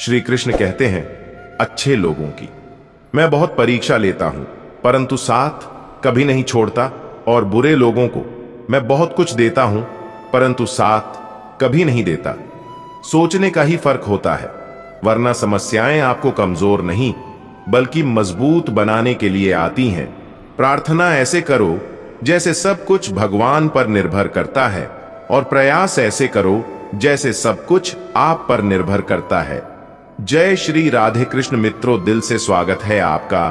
श्री कृष्ण कहते हैं अच्छे लोगों की। मैं बहुत परीक्षा लेता हूं परंतु साथ कभी नहीं छोड़ता, और बुरे लोगों को मैं बहुत कुछ देता हूं परंतु साथ कभी नहीं देता। सोचने का ही फर्क होता है, वरना समस्याएं आपको कमजोर नहीं बल्कि मजबूत बनाने के लिए आती हैं। प्रार्थना ऐसे करो जैसे सब कुछ भगवान पर निर्भर करता है, और प्रयास ऐसे करो जैसे सब कुछ आप पर निर्भर करता है। जय श्री राधे कृष्ण मित्रों, दिल से स्वागत है आपका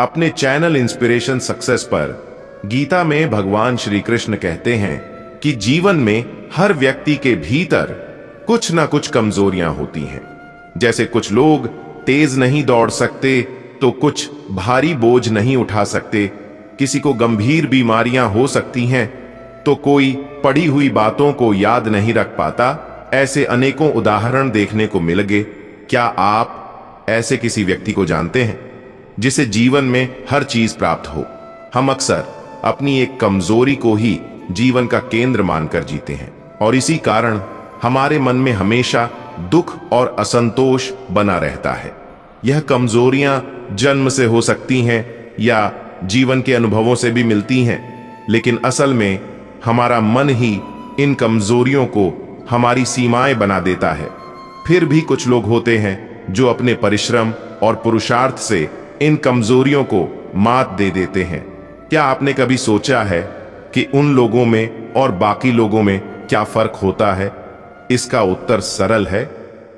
अपने चैनल इंस्पिरेशन सक्सेस पर। गीता में भगवान श्री कृष्ण कहते हैं कि जीवन में हर व्यक्ति के भीतर कुछ ना कुछ कमजोरियां होती हैं। जैसे कुछ लोग तेज नहीं दौड़ सकते तो कुछ भारी बोझ नहीं उठा सकते, किसी को गंभीर बीमारियां हो सकती हैं तो कोई पढ़ी हुई बातों को याद नहीं रख पाता। ऐसे अनेकों उदाहरण देखने को मिल गए। क्या आप ऐसे किसी व्यक्ति को जानते हैं जिसे जीवन में हर चीज प्राप्त हो? हम अक्सर अपनी एक कमजोरी को ही जीवन का केंद्र मानकर जीते हैं, और इसी कारण हमारे मन में हमेशा दुख और असंतोष बना रहता है। यह कमजोरियां जन्म से हो सकती हैं या जीवन के अनुभवों से भी मिलती हैं, लेकिन असल में हमारा मन ही इन कमजोरियों को हमारी सीमाएं बना देता है। फिर भी कुछ लोग होते हैं जो अपने परिश्रम और पुरुषार्थ से इन कमजोरियों को मात दे देते हैं। क्या आपने कभी सोचा है कि उन लोगों में और बाकी लोगों में क्या फर्क होता है? इसका उत्तर सरल है।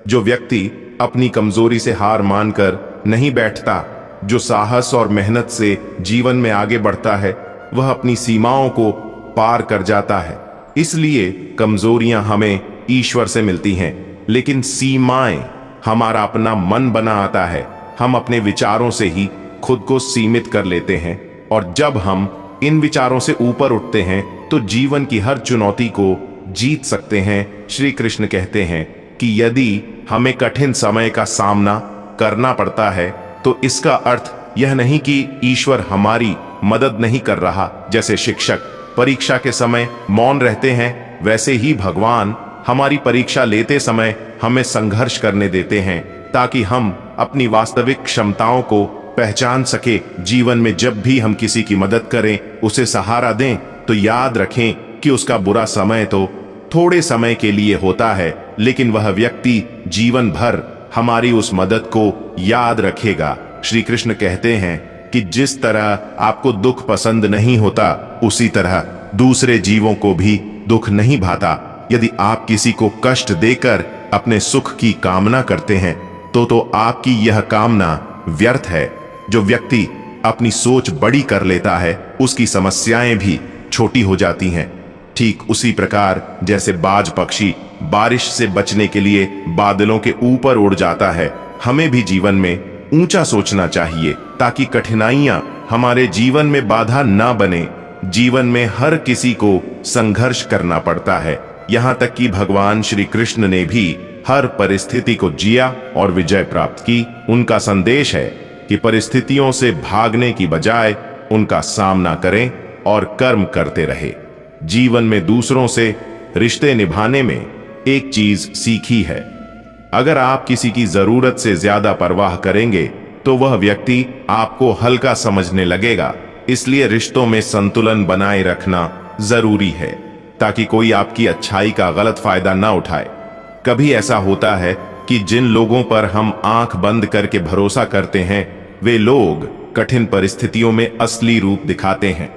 जो व्यक्ति अपनी कमजोरी से हार मानकर नहीं बैठता, जो साहस और मेहनत से जीवन में आगे बढ़ता है, वह अपनी सीमाओं को पार कर जाता है। इसलिए कमजोरियां हमें ईश्वर से मिलती हैं, लेकिन सीमाएं हमारा अपना मन बना आता है। हम अपने विचारों से ही खुद को सीमित कर लेते हैं, और जब हम इन विचारों से ऊपर उठते हैं तो जीवन की हर चुनौती को जीत सकते हैं। श्री कृष्ण कहते हैं कि यदि हमें कठिन समय का सामना करना पड़ता है तो इसका अर्थ यह नहीं कि ईश्वर हमारी मदद नहीं कर रहा। जैसे शिक्षक परीक्षा के समय मौन रहते हैं, वैसे ही भगवान हमारी परीक्षा लेते समय हमें संघर्ष करने देते हैं, ताकि हम अपनी वास्तविक क्षमताओं को पहचान सके। जीवन में जब भी हम किसी की मदद करें, उसे सहारा दें, तो याद रखें कि उसका बुरा समय तो थोड़े समय के लिए होता है, लेकिन वह व्यक्ति जीवन भर हमारी उस मदद को याद रखेगा। श्री कृष्ण कहते हैं कि जिस तरह आपको दुख पसंद नहीं होता, उसी तरह दूसरे जीवों को भी दुख नहीं भाता। यदि आप किसी को कष्ट देकर अपने सुख की कामना करते हैं तो आपकी यह कामना व्यर्थ है। जो व्यक्ति अपनी सोच बड़ी कर लेता है, उसकी समस्याएं भी छोटी हो जाती हैं। ठीक उसी प्रकार जैसे बाज पक्षी बारिश से बचने के लिए बादलों के ऊपर उड़ जाता है, हमें भी जीवन में ऊंचा सोचना चाहिए, ताकि कठिनाइयां हमारे जीवन में बाधा ना बने। जीवन में हर किसी को संघर्ष करना पड़ता है, यहां तक कि भगवान श्री कृष्ण ने भी हर परिस्थिति को जिया और विजय प्राप्त की। उनका संदेश है कि परिस्थितियों से भागने की बजाय उनका सामना करें और कर्म करते रहे। जीवन में दूसरों से रिश्ते निभाने में एक चीज सीखी है, अगर आप किसी की जरूरत से ज्यादा परवाह करेंगे तो वह व्यक्ति आपको हल्का समझने लगेगा। इसलिए रिश्तों में संतुलन बनाए रखना जरूरी है, ताकि कोई आपकी अच्छाई का गलत फायदा ना उठाए। कभी ऐसा होता है कि जिन लोगों पर हम आंख बंद करके भरोसा करते हैं, वे लोग कठिन परिस्थितियों में असली रूप दिखाते हैं।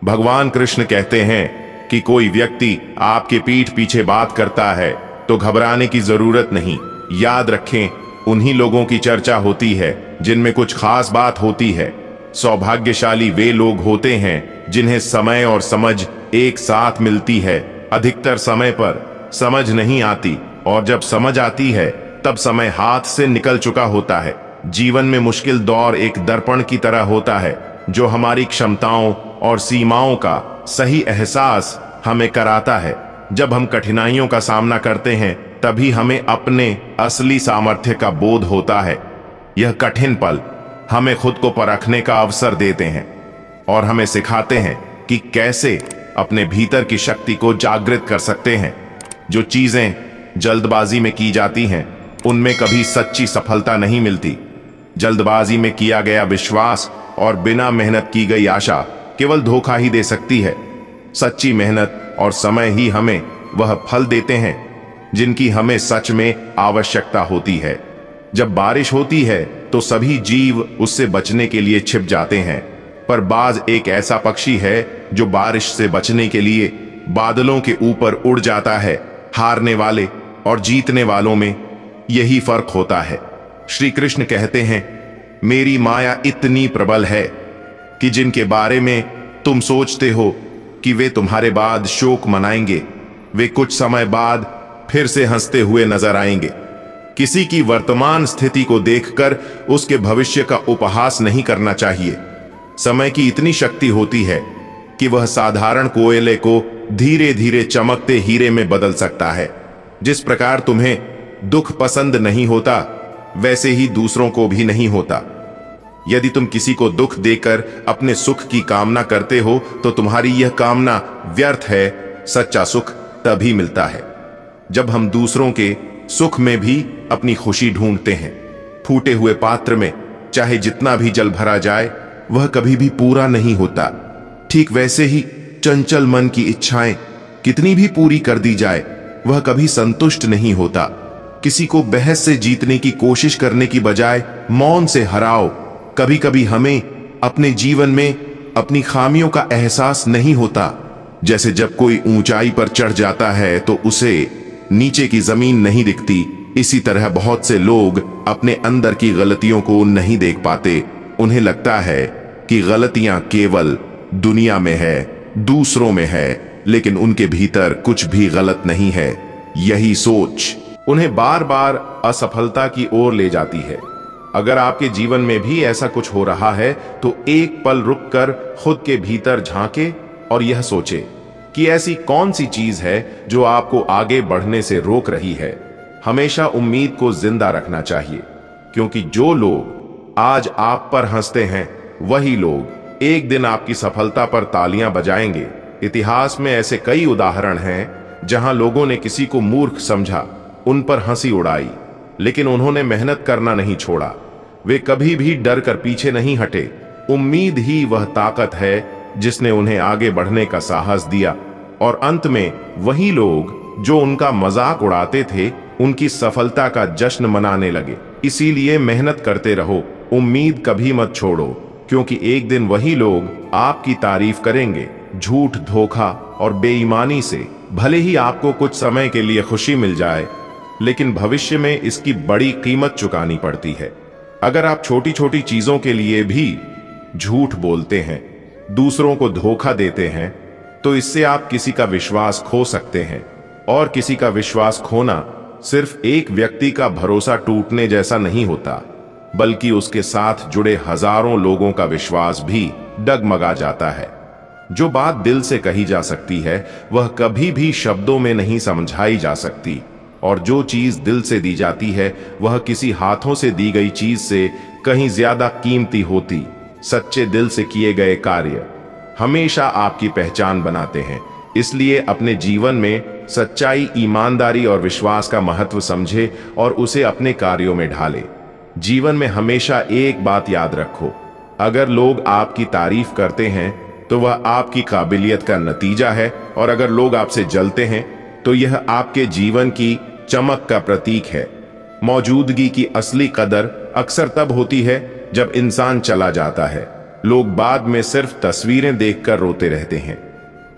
भगवान कृष्ण कहते हैं कि कोई व्यक्ति आपके पीठ पीछे बात करता है तो घबराने की जरूरत नहीं। याद रखें, उन्हीं लोगों की चर्चा होती है जिनमें कुछ खास बात होती है। सौभाग्यशाली वे लोग होते हैं जिन्हें समय और समझ एक साथ मिलती है। अधिकतर समय पर समझ नहीं आती, और जब समझ आती है तब समय हाथ से निकल चुका होता है। जीवन में मुश्किल दौर एक दर्पण की तरह होता है, जो हमारी क्षमताओं और सीमाओं का सही एहसास हमें कराता है। जब हम कठिनाइयों का सामना करते हैं, तभी हमें अपने असली सामर्थ्य का बोध होता है। यह कठिन पल हमें खुद को परखने का अवसर देते हैं और हमें सिखाते हैं कि कैसे अपने भीतर की शक्ति को जागृत कर सकते हैं। जो चीजें जल्दबाजी में की जाती हैं, उनमें कभी सच्ची सफलता नहीं मिलती। जल्दबाजी में किया गया विश्वास और बिना मेहनत की गई आशा केवल धोखा ही दे सकती है। सच्ची मेहनत और समय ही हमें वह फल देते हैं जिनकी हमें सच में आवश्यकता होती है। जब बारिश होती है तो सभी जीव उससे बचने के लिए छिप जाते हैं, पर बाज एक ऐसा पक्षी है जो बारिश से बचने के लिए बादलों के ऊपर उड़ जाता है। हारने वाले और जीतने वालों में यही फर्क होता है। श्री कृष्ण कहते हैं, मेरी माया इतनी प्रबल है कि जिनके बारे में तुम सोचते हो कि वे तुम्हारे बाद शोक मनाएंगे, वे कुछ समय बाद फिर से हंसते हुए नजर आएंगे। किसी की वर्तमान स्थिति को देखकर उसके भविष्य का उपहास नहीं करना चाहिए। समय की इतनी शक्ति होती है कि वह साधारण कोयले को धीरे धीरे चमकते हीरे में बदल सकता है। जिस प्रकार तुम्हें दुख पसंद नहीं होता, वैसे ही दूसरों को भी नहीं होता। यदि तुम किसी को दुख देकर अपने सुख की कामना करते हो तो तुम्हारी यह कामना व्यर्थ है। सच्चा सुख तभी मिलता है जब हम दूसरों के सुख में भी अपनी खुशी ढूंढते हैं। फूटे हुए पात्र में चाहे जितना भी जल भरा जाए, वह कभी भी पूरा नहीं होता। ठीक वैसे ही चंचल मन की इच्छाएं कितनी भी पूरी कर दी जाए, वह कभी संतुष्ट नहीं होता। किसी को बहस से जीतने की कोशिश करने की बजाय मौन से हराओ। कभी कभी हमें अपने जीवन में अपनी खामियों का एहसास नहीं होता। जैसे जब कोई ऊंचाई पर चढ़ जाता है तो उसे नीचे की जमीन नहीं दिखती, इसी तरह बहुत से लोग अपने अंदर की गलतियों को नहीं देख पाते। उन्हें लगता है कि गलतियां केवल दुनिया में है, दूसरों में है, लेकिन उनके भीतर कुछ भी गलत नहीं है। यही सोच उन्हें बार बार असफलता की ओर ले जाती है। अगर आपके जीवन में भी ऐसा कुछ हो रहा है तो एक पल रुककर खुद के भीतर झांके और यह सोचे कि ऐसी कौन सी चीज है जो आपको आगे बढ़ने से रोक रही है। हमेशा उम्मीद को जिंदा रखना चाहिए, क्योंकि जो लोग आज आप पर हंसते हैं वही लोग एक दिन आपकी सफलता पर तालियां बजाएंगे। इतिहास में ऐसे कई उदाहरण हैं जहां लोगों ने किसी को मूर्ख समझा, उन पर हंसी उड़ाई, लेकिन उन्होंने मेहनत करना नहीं छोड़ा। वे कभी भी डर कर पीछे नहीं हटे। उम्मीद ही वह ताकत है जिसने उन्हें आगे बढ़ने का साहस दिया, और अंत में वही लोग जो उनका मजाक उड़ाते थे उनकी सफलता का जश्न मनाने लगे। इसीलिए मेहनत करते रहो, उम्मीद कभी मत छोड़ो, क्योंकि एक दिन वही लोग आपकी तारीफ करेंगे। झूठ, धोखा और बेईमानी से भले ही आपको कुछ समय के लिए खुशी मिल जाए, लेकिन भविष्य में इसकी बड़ी कीमत चुकानी पड़ती है। अगर आप छोटी छोटी चीजों के लिए भी झूठ बोलते हैं, दूसरों को धोखा देते हैं, तो इससे आप किसी का विश्वास खो सकते हैं। और किसी का विश्वास खोना सिर्फ एक व्यक्ति का भरोसा टूटने जैसा नहीं होता, बल्कि उसके साथ जुड़े हजारों लोगों का विश्वास भी डगमगा जाता है। जो बात दिल से कही जा सकती है वह कभी भी शब्दों में नहीं समझाई जा सकती, और जो चीज दिल से दी जाती है वह किसी हाथों से दी गई चीज से कहीं ज्यादा कीमती होती। सच्चे दिल से किए गए कार्य हमेशा आपकी पहचान बनाते हैं। इसलिए अपने जीवन में सच्चाई, ईमानदारी और विश्वास का महत्व समझे और उसे अपने कार्यों में ढाले। जीवन में हमेशा एक बात याद रखो, अगर लोग आपकी तारीफ करते हैं तो वह आपकी काबिलियत का नतीजा है, और अगर लोग आपसे जलते हैं तो यह आपके जीवन की चमक का प्रतीक है। मौजूदगी की असली कदर अक्सर तब होती है जब इंसान चला जाता है। लोग बाद में सिर्फ तस्वीरें देखकर रोते रहते हैं।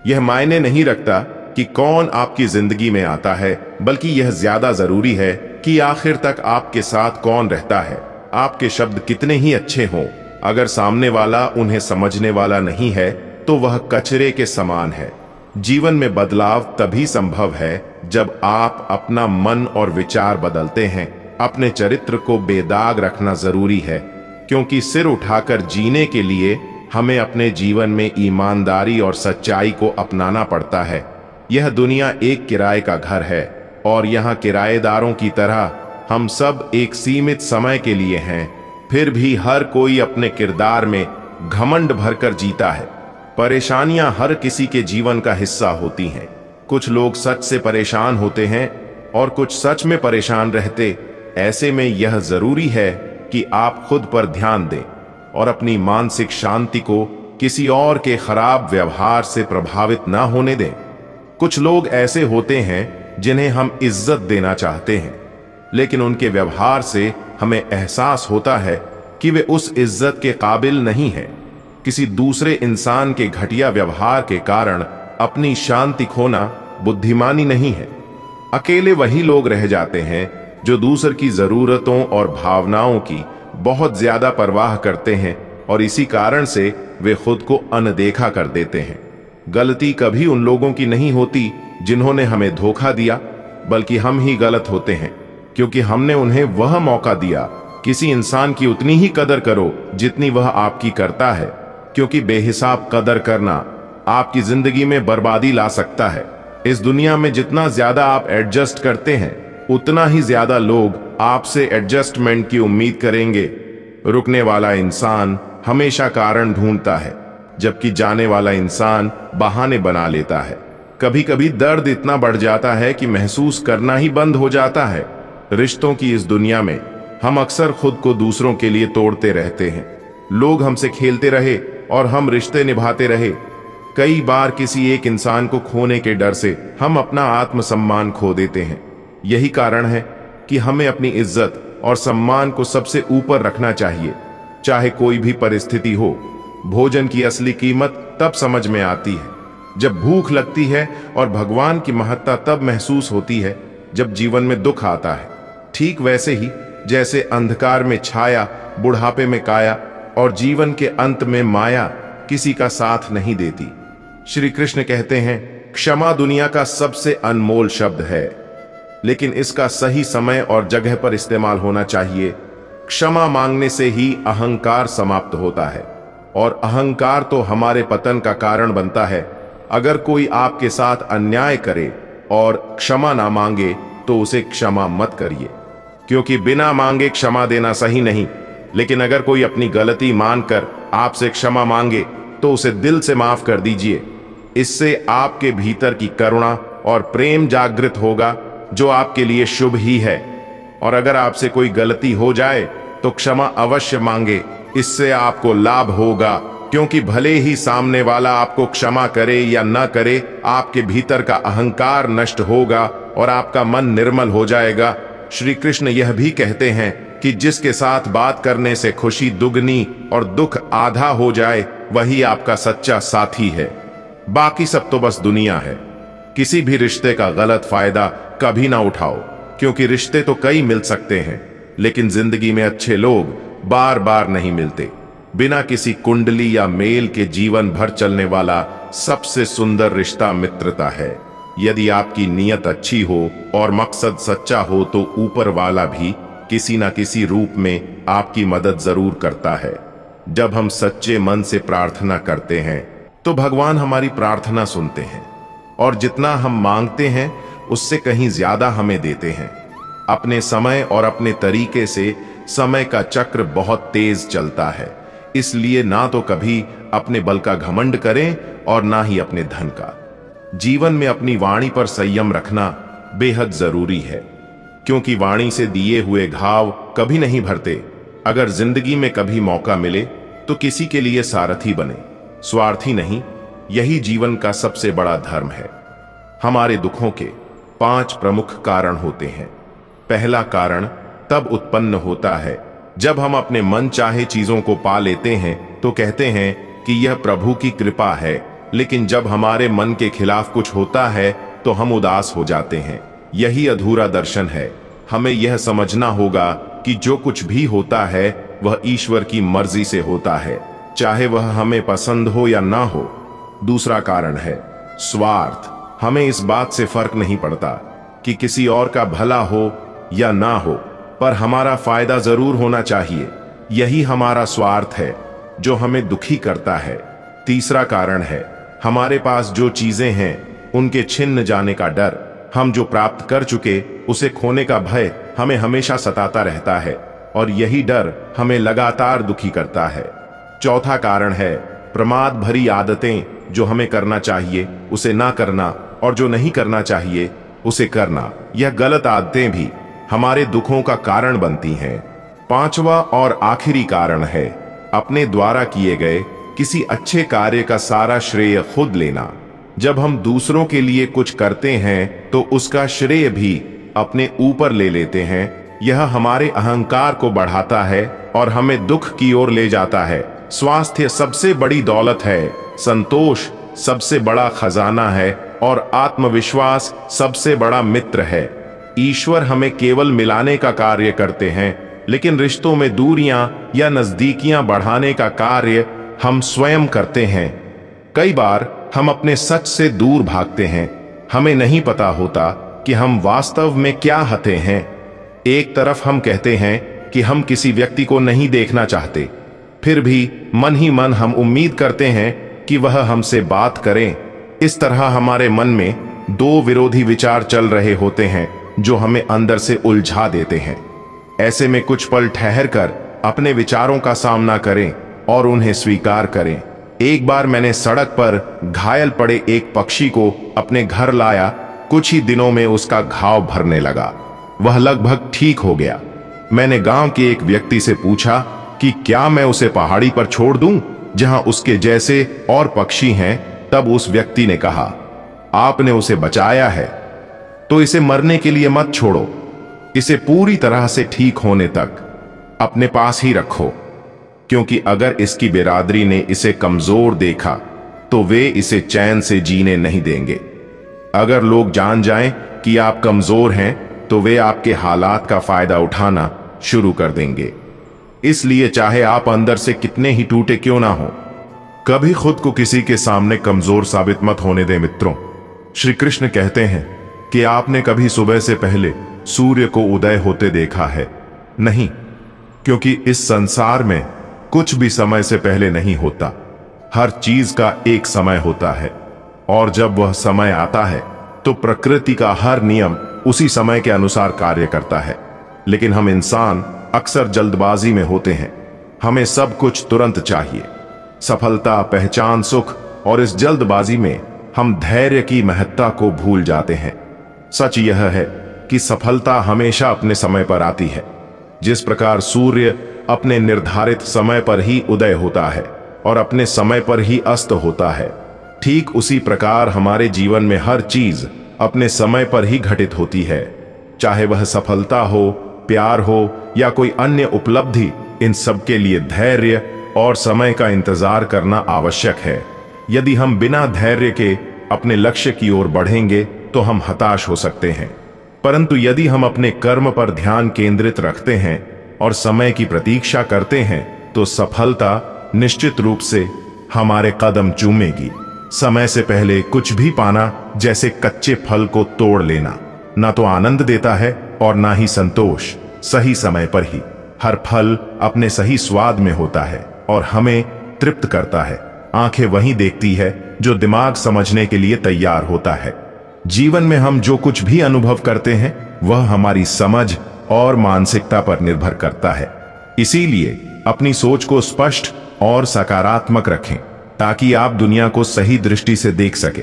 यह मायने नहीं रखता कि कौन आपकी जिंदगी में आता है, बल्कि यह ज्यादा जरूरी है कि आखिर तक आपके साथ कौन रहता है। आपके शब्द कितने ही अच्छे हों, अगर सामने वाला उन्हें समझने वाला नहीं है तो वह कचरे के समान है। जीवन में बदलाव तभी संभव है जब आप अपना मन और विचार बदलते हैं। अपने चरित्र को बेदाग रखना जरूरी है, क्योंकि सिर उठाकर जीने के लिए हमें अपने जीवन में ईमानदारी और सच्चाई को अपनाना पड़ता है। यह दुनिया एक किराए का घर है, और यहाँ किराएदारों की तरह हम सब एक सीमित समय के लिए हैं। फिर भी हर कोई अपने किरदार में घमंड भरकर जीता है। परेशानियां हर किसी के जीवन का हिस्सा होती हैं। कुछ लोग सच से परेशान होते हैं और कुछ सच में परेशान रहते ऐसे में यह जरूरी है कि आप खुद पर ध्यान दें और अपनी मानसिक शांति को किसी और के खराब व्यवहार से प्रभावित ना होने दें। कुछ लोग ऐसे होते हैं जिन्हें हम इज्जत देना चाहते हैं, लेकिन उनके व्यवहार से हमें एहसास होता है कि वे उस इज्जत के काबिल नहीं हैं। किसी दूसरे इंसान के घटिया व्यवहार के कारण अपनी शांति खोना बुद्धिमानी नहीं है। अकेले वही लोग रह जाते हैं जो दूसर की जरूरतों और भावनाओं की बहुत ज्यादा परवाह करते हैं और इसी कारण से वे खुद को अनदेखा कर देते हैं। गलती कभी उन लोगों की नहीं होती जिन्होंने हमें धोखा दिया, बल्कि हम ही गलत होते हैं क्योंकि हमने उन्हें वह मौका दिया। किसी इंसान की उतनी ही कदर करो जितनी वह आपकी करता है, क्योंकि बेहिसाब कदर करना आपकी जिंदगी में बर्बादी ला सकता है। इस दुनिया में जितना ज्यादा आप एडजस्ट करते हैं, उतना ही ज्यादा लोग आपसे एडजस्टमेंट की उम्मीद करेंगे। रुकने वाला इंसान हमेशा कारण ढूंढता है, जबकि जाने वाला इंसान बहाने बना लेता है। कभी कभी दर्द इतना बढ़ जाता है कि महसूस करना ही बंद हो जाता है। रिश्तों की इस दुनिया में हम अक्सर खुद को दूसरों के लिए तोड़ते रहते हैं। लोग हमसे खेलते रहे और हम रिश्ते निभाते रहे। कई बार किसी एक इंसान को खोने के डर से हम अपना आत्मसम्मान खो देते हैं। यही कारण है कि हमें अपनी इज्जत और सम्मान को सबसे ऊपर रखना चाहिए, चाहे कोई भी परिस्थिति हो। भोजन की असली कीमत तब समझ में आती है जब भूख लगती है, और भगवान की महत्ता तब महसूस होती है जब जीवन में दुख आता है। ठीक वैसे ही जैसे अंधकार में छाया, बुढ़ापे में काया और जीवन के अंत में माया किसी का साथ नहीं देती। श्री कृष्ण कहते हैं, क्षमा दुनिया का सबसे अनमोल शब्द है, लेकिन इसका सही समय और जगह पर इस्तेमाल होना चाहिए। क्षमा मांगने से ही अहंकार समाप्त होता है, और अहंकार तो हमारे पतन का कारण बनता है। अगर कोई आपके साथ अन्याय करे और क्षमा ना मांगे तो उसे क्षमा मत करिए, क्योंकि बिना मांगे क्षमा देना सही नहीं। लेकिन अगर कोई अपनी गलती मानकर आपसे क्षमा मांगे तो उसे दिल से माफ कर दीजिए। इससे आपके भीतर की करुणा और प्रेम जागृत होगा, जो आपके लिए शुभ ही है। और अगर आपसे कोई गलती हो जाए तो क्षमा अवश्य मांगे, इससे आपको लाभ होगा, क्योंकि भले ही सामने वाला आपको क्षमा करे या न करे, आपके भीतर का अहंकार नष्ट होगा और आपका मन निर्मल हो जाएगा। श्री कृष्ण यह भी कहते हैं कि जिसके साथ बात करने से खुशी दुगनी और दुख आधा हो जाए, वही आपका सच्चा साथी है। बाकी सब तो बस दुनिया है। किसी भी रिश्ते का गलत फायदा कभी ना उठाओ, क्योंकि रिश्ते तो कई मिल सकते हैं, लेकिन जिंदगी में अच्छे लोग बार बार नहीं मिलते। बिना किसी कुंडली या मेल के जीवन भर चलने वाला सबसे सुंदर रिश्ता मित्रता है। यदि आपकी नीयत अच्छी हो और मकसद सच्चा हो तो ऊपर वाला भी किसी न किसी रूप में आपकी मदद जरूर करता है। जब हम सच्चे मन से प्रार्थना करते हैं तो भगवान हमारी प्रार्थना सुनते हैं, और जितना हम मांगते हैं उससे कहीं ज्यादा हमें देते हैं। अपने समय और अपने तरीके से समय का चक्र बहुत तेज चलता है, इसलिए ना तो कभी अपने बल का घमंड करें और ना ही अपने धन का। जीवन में अपनी वाणी पर संयम रखना बेहद जरूरी है, क्योंकि वाणी से दिए हुए घाव कभी नहीं भरते। अगर जिंदगी में कभी मौका मिले तो किसी के लिए सारथी बने, स्वार्थी नहीं। यही जीवन का सबसे बड़ा धर्म है। हमारे दुखों के 5 प्रमुख कारण होते हैं। पहला कारण तब उत्पन्न होता है जब हम अपने मन चाहे चीजों को पा लेते हैं तो कहते हैं कि यह प्रभु की कृपा है, लेकिन जब हमारे मन के खिलाफ कुछ होता है तो हम उदास हो जाते हैं। यही अधूरा दर्शन है। हमें यह समझना होगा कि जो कुछ भी होता है वह ईश्वर की मर्जी से होता है, चाहे वह हमें पसंद हो या ना हो। दूसरा कारण है स्वार्थ। हमें इस बात से फर्क नहीं पड़ता कि किसी और का भला हो या ना हो, पर हमारा फायदा जरूर होना चाहिए। यही हमारा स्वार्थ है जो हमें दुखी करता है। तीसरा कारण है हमारे पास जो चीजें हैं उनके छिन्न जाने का डर। हम जो प्राप्त कर चुके उसे खोने का भय हमें हमेशा सताता रहता है, और यही डर हमें लगातार दुखी करता है। चौथा कारण है प्रमाद भरी आदतें। जो हमें करना चाहिए उसे ना करना, और जो नहीं करना चाहिए उसे करना। यह गलत आदतें भी हमारे दुखों का कारण बनती हैं। पांचवा और आखिरी कारण है अपने द्वारा किए गए किसी अच्छे कार्य का सारा श्रेय खुद लेना। जब हम दूसरों के लिए कुछ करते हैं तो उसका श्रेय भी अपने ऊपर ले लेते हैं। यह हमारे अहंकार को बढ़ाता है और हमें दुख की ओर ले जाता है। स्वास्थ्य सबसे बड़ी दौलत है, संतोष सबसे बड़ा खजाना है और आत्मविश्वास सबसे बड़ा मित्र है। ईश्वर हमें केवल मिलाने का कार्य करते हैं, लेकिन रिश्तों में दूरियां या नजदीकियां बढ़ाने का कार्य हम स्वयं करते हैं। कई बार हम अपने सच से दूर भागते हैं। हमें नहीं पता होता कि हम वास्तव में क्या हते हैं। एक तरफ हम कहते हैं कि हम किसी व्यक्ति को नहीं देखना चाहते, फिर भी मन ही मन हम उम्मीद करते हैं कि वह हमसे बात करें। इस तरह हमारे मन में दो विरोधी विचार चल रहे होते हैं जो हमें अंदर से उलझा देते हैं। ऐसे में कुछ पल ठहर कर अपने विचारों का सामना करें और उन्हें स्वीकार करें। एक बार मैंने सड़क पर घायल पड़े एक पक्षी को अपने घर लाया। कुछ ही दिनों में उसका घाव भरने लगा। वह लगभग ठीक हो गया। मैंने गांव के एक व्यक्ति से पूछा कि क्या मैं उसे पहाड़ी पर छोड़ दूं जहां उसके जैसे और पक्षी हैं। तब उस व्यक्ति ने कहा, आपने उसे बचाया है तो इसे मरने के लिए मत छोड़ो। इसे पूरी तरह से ठीक होने तक अपने पास ही रखो, क्योंकि अगर इसकी बिरादरी ने इसे कमजोर देखा तो वे इसे चैन से जीने नहीं देंगे। अगर लोग जान जाएं कि आप कमजोर हैं तो वे आपके हालात का फायदा उठाना शुरू कर देंगे। इसलिए चाहे आप अंदर से कितने ही टूटे क्यों ना हो, कभी खुद को किसी के सामने कमजोर साबित मत होने दें मित्रों। श्री कृष्ण कहते हैं कि आपने कभी सुबह से पहले सूर्य को उदय होते देखा है? नहीं, क्योंकि इस संसार में कुछ भी समय से पहले नहीं होता। हर चीज का एक समय होता है और जब वह समय आता है तो प्रकृति का हर नियम उसी समय के अनुसार कार्य करता है। लेकिन हम इंसान अक्सर जल्दबाजी में होते हैं। हमें सब कुछ तुरंत चाहिए, सफलता, पहचान, सुख, और इस जल्दबाजी में हम धैर्य की महत्ता को भूल जाते हैं। सच यह है कि सफलता हमेशा अपने समय पर आती है। जिस प्रकार सूर्य अपने निर्धारित समय पर ही उदय होता है और अपने समय पर ही अस्त होता है, ठीक उसी प्रकार हमारे जीवन में हर चीज अपने समय पर ही घटित होती है। चाहे वह सफलता हो, प्यार हो या कोई अन्य उपलब्धि, इन सब के लिए धैर्य और समय का इंतजार करना आवश्यक है। यदि हम बिना धैर्य के अपने लक्ष्य की ओर बढ़ेंगे तो हम हताश हो सकते हैं, परंतु यदि हम अपने कर्म पर ध्यान केंद्रित रखते हैं और समय की प्रतीक्षा करते हैं तो सफलता निश्चित रूप से हमारे कदम चूमेगी। समय से पहले कुछ भी पाना जैसे कच्चे फल को तोड़ लेना, ना तो आनंद देता है और ना ही संतोष। सही समय पर ही हर फल अपने सही स्वाद में होता है और हमें तृप्त करता है। आंखें वही देखती है जो दिमाग समझने के लिए तैयार होता है। जीवन में हम जो कुछ भी अनुभव करते हैं वह हमारी समझ और मानसिकता पर निर्भर करता है। इसीलिए अपनी सोच को स्पष्ट और सकारात्मक रखें ताकि आप दुनिया को सही दृष्टि से देख सके।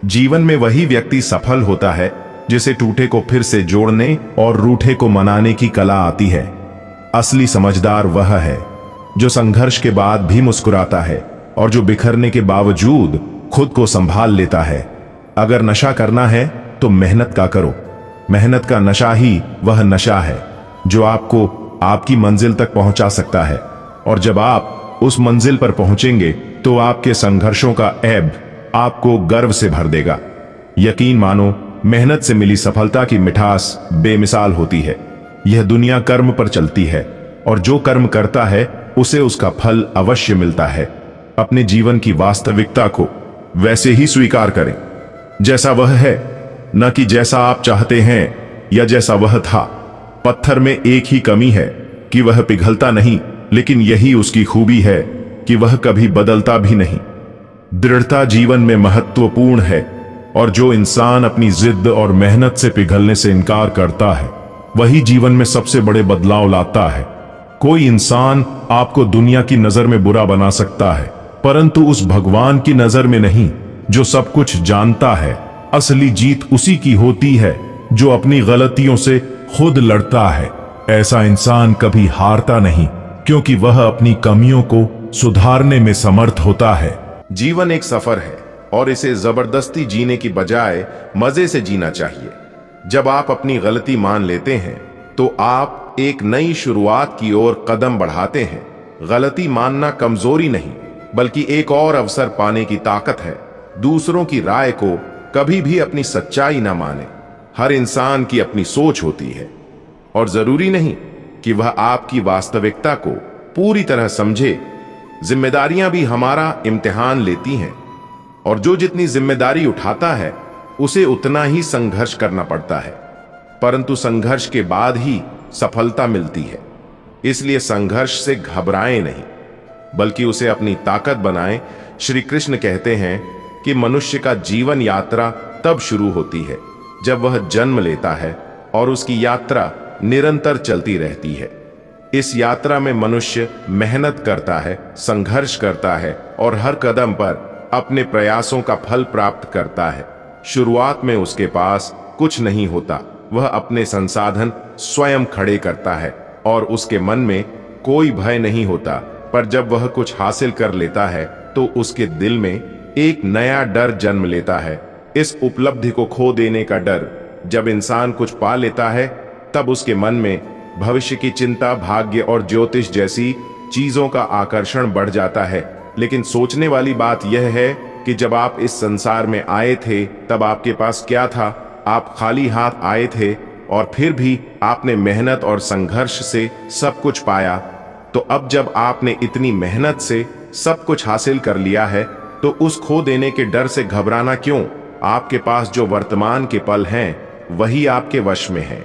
जीवन में वही व्यक्ति सफल होता है जिसे टूटे को फिर से जोड़ने और रूठे को मनाने की कला आती है। असली समझदार वह है जो संघर्ष के बाद भी मुस्कुराता है और जो बिखरने के बावजूद खुद को संभाल लेता है। अगर नशा करना है तो मेहनत का करो। मेहनत का नशा ही वह नशा है जो आपको आपकी मंजिल तक पहुंचा सकता है, और जब आप उस मंजिल पर पहुंचेंगे तो आपके संघर्षों का ऐब आपको गर्व से भर देगा। यकीन मानो, मेहनत से मिली सफलता की मिठास बेमिसाल होती है। यह दुनिया कर्म पर चलती है और जो कर्म करता है उसे उसका फल अवश्य मिलता है। अपने जीवन की वास्तविकता को वैसे ही स्वीकार करें जैसा वह है, न कि जैसा आप चाहते हैं या जैसा वह था। पत्थर में एक ही कमी है कि वह पिघलता नहीं, लेकिन यही उसकी खूबी है कि वह कभी बदलता भी नहीं। दृढ़ता जीवन में महत्वपूर्ण है, और जो इंसान अपनी जिद और मेहनत से पिघलने से इनकार करता है वही जीवन में सबसे बड़े बदलाव लाता है। कोई इंसान आपको दुनिया की नजर में बुरा बना सकता है, परंतु उस भगवान की नजर में नहीं जो सब कुछ जानता है। असली जीत उसी की होती है जो अपनी गलतियों से खुद लड़ता है। ऐसा इंसान कभी हारता नहीं, क्योंकि वह अपनी कमियों को सुधारने में समर्थ होता है। जीवन एक सफर है और इसे जबरदस्ती जीने की बजाय मजे से जीना चाहिए। जब आप अपनी गलती मान लेते हैं तो आप एक नई शुरुआत की ओर कदम बढ़ाते हैं। गलती मानना कमजोरी नहीं, बल्कि एक और अवसर पाने की ताकत है। दूसरों की राय को कभी भी अपनी सच्चाई ना माने। हर इंसान की अपनी सोच होती है और जरूरी नहीं कि वह आपकी वास्तविकता को पूरी तरह समझे। जिम्मेदारियां भी हमारा इम्तिहान लेती हैं और जो जितनी जिम्मेदारी उठाता है उसे उतना ही संघर्ष करना पड़ता है, परंतु संघर्ष के बाद ही सफलता मिलती है। इसलिए संघर्ष से घबराएं नहीं, बल्कि उसे अपनी ताकत बनाएं। श्री कृष्ण कहते हैं कि मनुष्य का जीवन यात्रा तब शुरू होती है जब वह जन्म लेता है और उसकी यात्रा निरंतर चलती रहती है। इस यात्रा में मनुष्य मेहनत करता है, संघर्ष करता है और हर कदम पर अपने प्रयासों का फल प्राप्त करता है। शुरुआत में उसके पास कुछ नहीं होता, वह अपने संसाधन स्वयं खड़े करता है और उसके मन में कोई भय नहीं होता। पर जब वह कुछ हासिल कर लेता है तो उसके दिल में एक नया डर जन्म लेता है। इस उपलब्धि को खो देने का डर। जब इंसान कुछ पा लेता है तब उसके मन में भविष्य की चिंता, भाग्य और ज्योतिष जैसी चीजों का आकर्षण बढ़ जाता है। लेकिन सोचने वाली बात यह है कि जब आप इस संसार में आए थे तब आपके पास क्या था? आप खाली हाथ आए थे और फिर भी आपने मेहनत और संघर्ष से सब कुछ पाया। तो अब जब आपने इतनी मेहनत से सब कुछ हासिल कर लिया है तो उस खो देने के डर से घबराना क्यों? आपके पास जो वर्तमान के पल हैं वही आपके वश में है,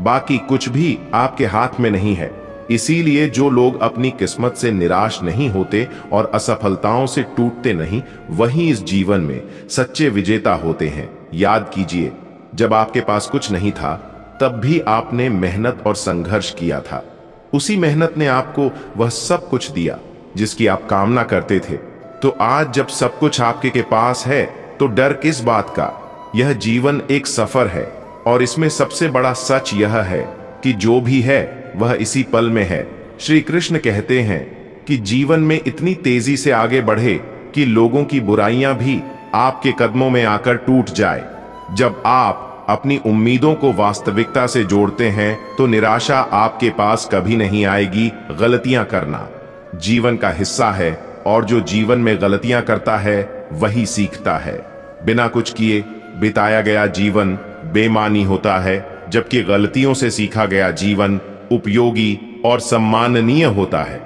बाकी कुछ भी आपके हाथ में नहीं है। इसीलिए जो लोग अपनी किस्मत से निराश नहीं होते और असफलताओं से टूटते नहीं, वही इस जीवन में सच्चे विजेता होते हैं। याद कीजिए, जब आपके पास कुछ नहीं था तब भी आपने मेहनत और संघर्ष किया था। उसी मेहनत ने आपको वह सब कुछ दिया जिसकी आप कामना करते थे। तो आज जब सब कुछ आपके के पास है तो डर किस बात का? यह जीवन एक सफर है और इसमें सबसे बड़ा सच यह है कि जो भी है वह इसी पल में है। श्री कृष्ण कहते हैं कि जीवन में इतनी तेजी से आगे बढ़े कि लोगों की बुराइयां भी आपके कदमों में आकर टूट जाए। जब आप अपनी उम्मीदों को वास्तविकता से जोड़ते हैं तो निराशा आपके पास कभी नहीं आएगी। गलतियां करना जीवन का हिस्सा है और जो जीवन में गलतियां करता है वही सीखता है। बिना कुछ किए बिताया गया जीवन बेमानी होता है, जबकि गलतियों से सीखा गया जीवन उपयोगी और सम्माननीय होता है।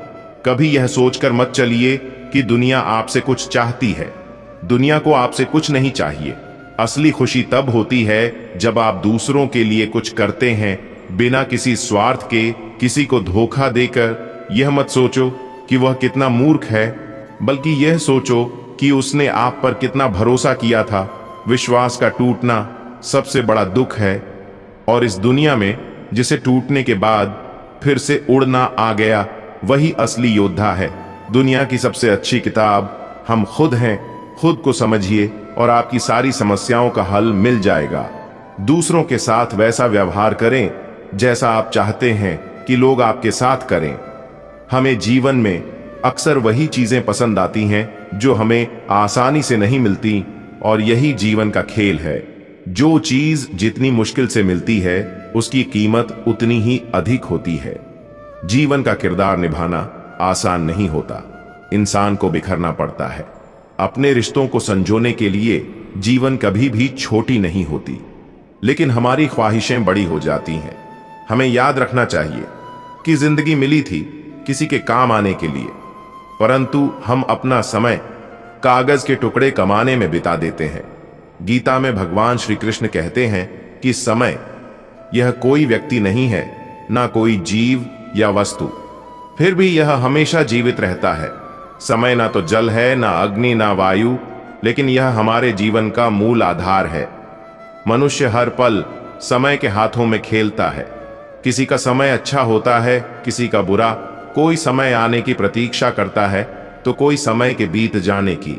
कभी यह सोचकर मत चलिए कि दुनिया आपसे कुछ चाहती है। दुनिया को आपसे कुछ नहीं चाहिए। असली खुशी तब होती है जब आप दूसरों के लिए कुछ करते हैं बिना किसी स्वार्थ के, किसी को धोखा देकर। यह मत सोचो कि वह कितना मूर्ख है, बल्कि यह सोचो कि उसने आप पर कितना भरोसा किया था। विश्वास का टूटना सबसे बड़ा दुख है और इस दुनिया में जिसे टूटने के बाद फिर से उड़ना आ गया वही असली योद्धा है। दुनिया की सबसे अच्छी किताब हम खुद हैं। खुद को समझिए और आपकी सारी समस्याओं का हल मिल जाएगा। दूसरों के साथ वैसा व्यवहार करें जैसा आप चाहते हैं कि लोग आपके साथ करें। हमें जीवन में अक्सर वही चीजें पसंद आती हैं जो हमें आसानी से नहीं मिलती, और यही जीवन का खेल है। जो चीज जितनी मुश्किल से मिलती है उसकी कीमत उतनी ही अधिक होती है। जीवन का किरदार निभाना आसान नहीं होता, इंसान को बिखरना पड़ता है। अपने रिश्तों को संजोने के लिए जीवन कभी भी छोटी नहीं होती, लेकिन हमारी ख्वाहिशें बड़ी हो जाती हैं। हमें याद रखना चाहिए कि जिंदगी मिली थी किसी के काम आने के लिए, परंतु हम अपना समय कागज के टुकड़े कमाने में बिता देते हैं। गीता में भगवान श्री कृष्ण कहते हैं कि समय यह कोई व्यक्ति नहीं है, ना कोई जीव या वस्तु, फिर भी यह हमेशा जीवित रहता है। समय ना तो जल है, ना अग्नि, ना वायु, लेकिन यह हमारे जीवन का मूल आधार है। मनुष्य हर पल समय के हाथों में खेलता है। किसी का समय अच्छा होता है, किसी का बुरा। कोई समय आने की प्रतीक्षा करता है तो कोई समय के बीत जाने की।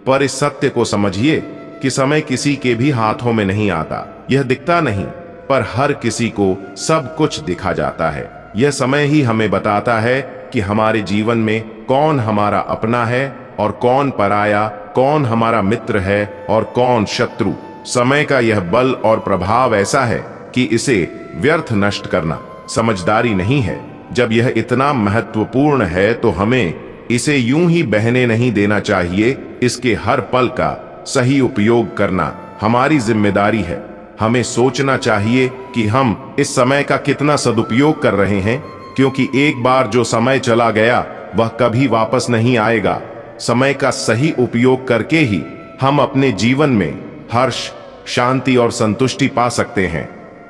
पर इस सत्य को समझिए कि समय किसी के भी हाथों में नहीं आता। यह दिखता नहीं, पर हर किसी को सब कुछ दिखा जाता है। यह समय ही हमें बताता है कि हमारे जीवन में कौन हमारा अपना है और कौन पराया, कौन हमारा मित्र है और कौन शत्रु। समय का यह बल और प्रभाव ऐसा है कि इसे व्यर्थ नष्ट करना समझदारी नहीं है। जब यह इतना महत्वपूर्ण है तो हमें इसे यूं ही बहने नहीं देना चाहिए। इसके हर पल का सही उपयोग करना हमारी जिम्मेदारी है। हमें सोचना चाहिए कि हम इस समय का कितना सदुपयोग कर रहे हैं, क्योंकि एक बार जो समय चला गया वह कभी वापस नहीं आएगा। समय का सही उपयोग करके ही हम अपने जीवन में हर्ष, शांति और संतुष्टि पा सकते हैं।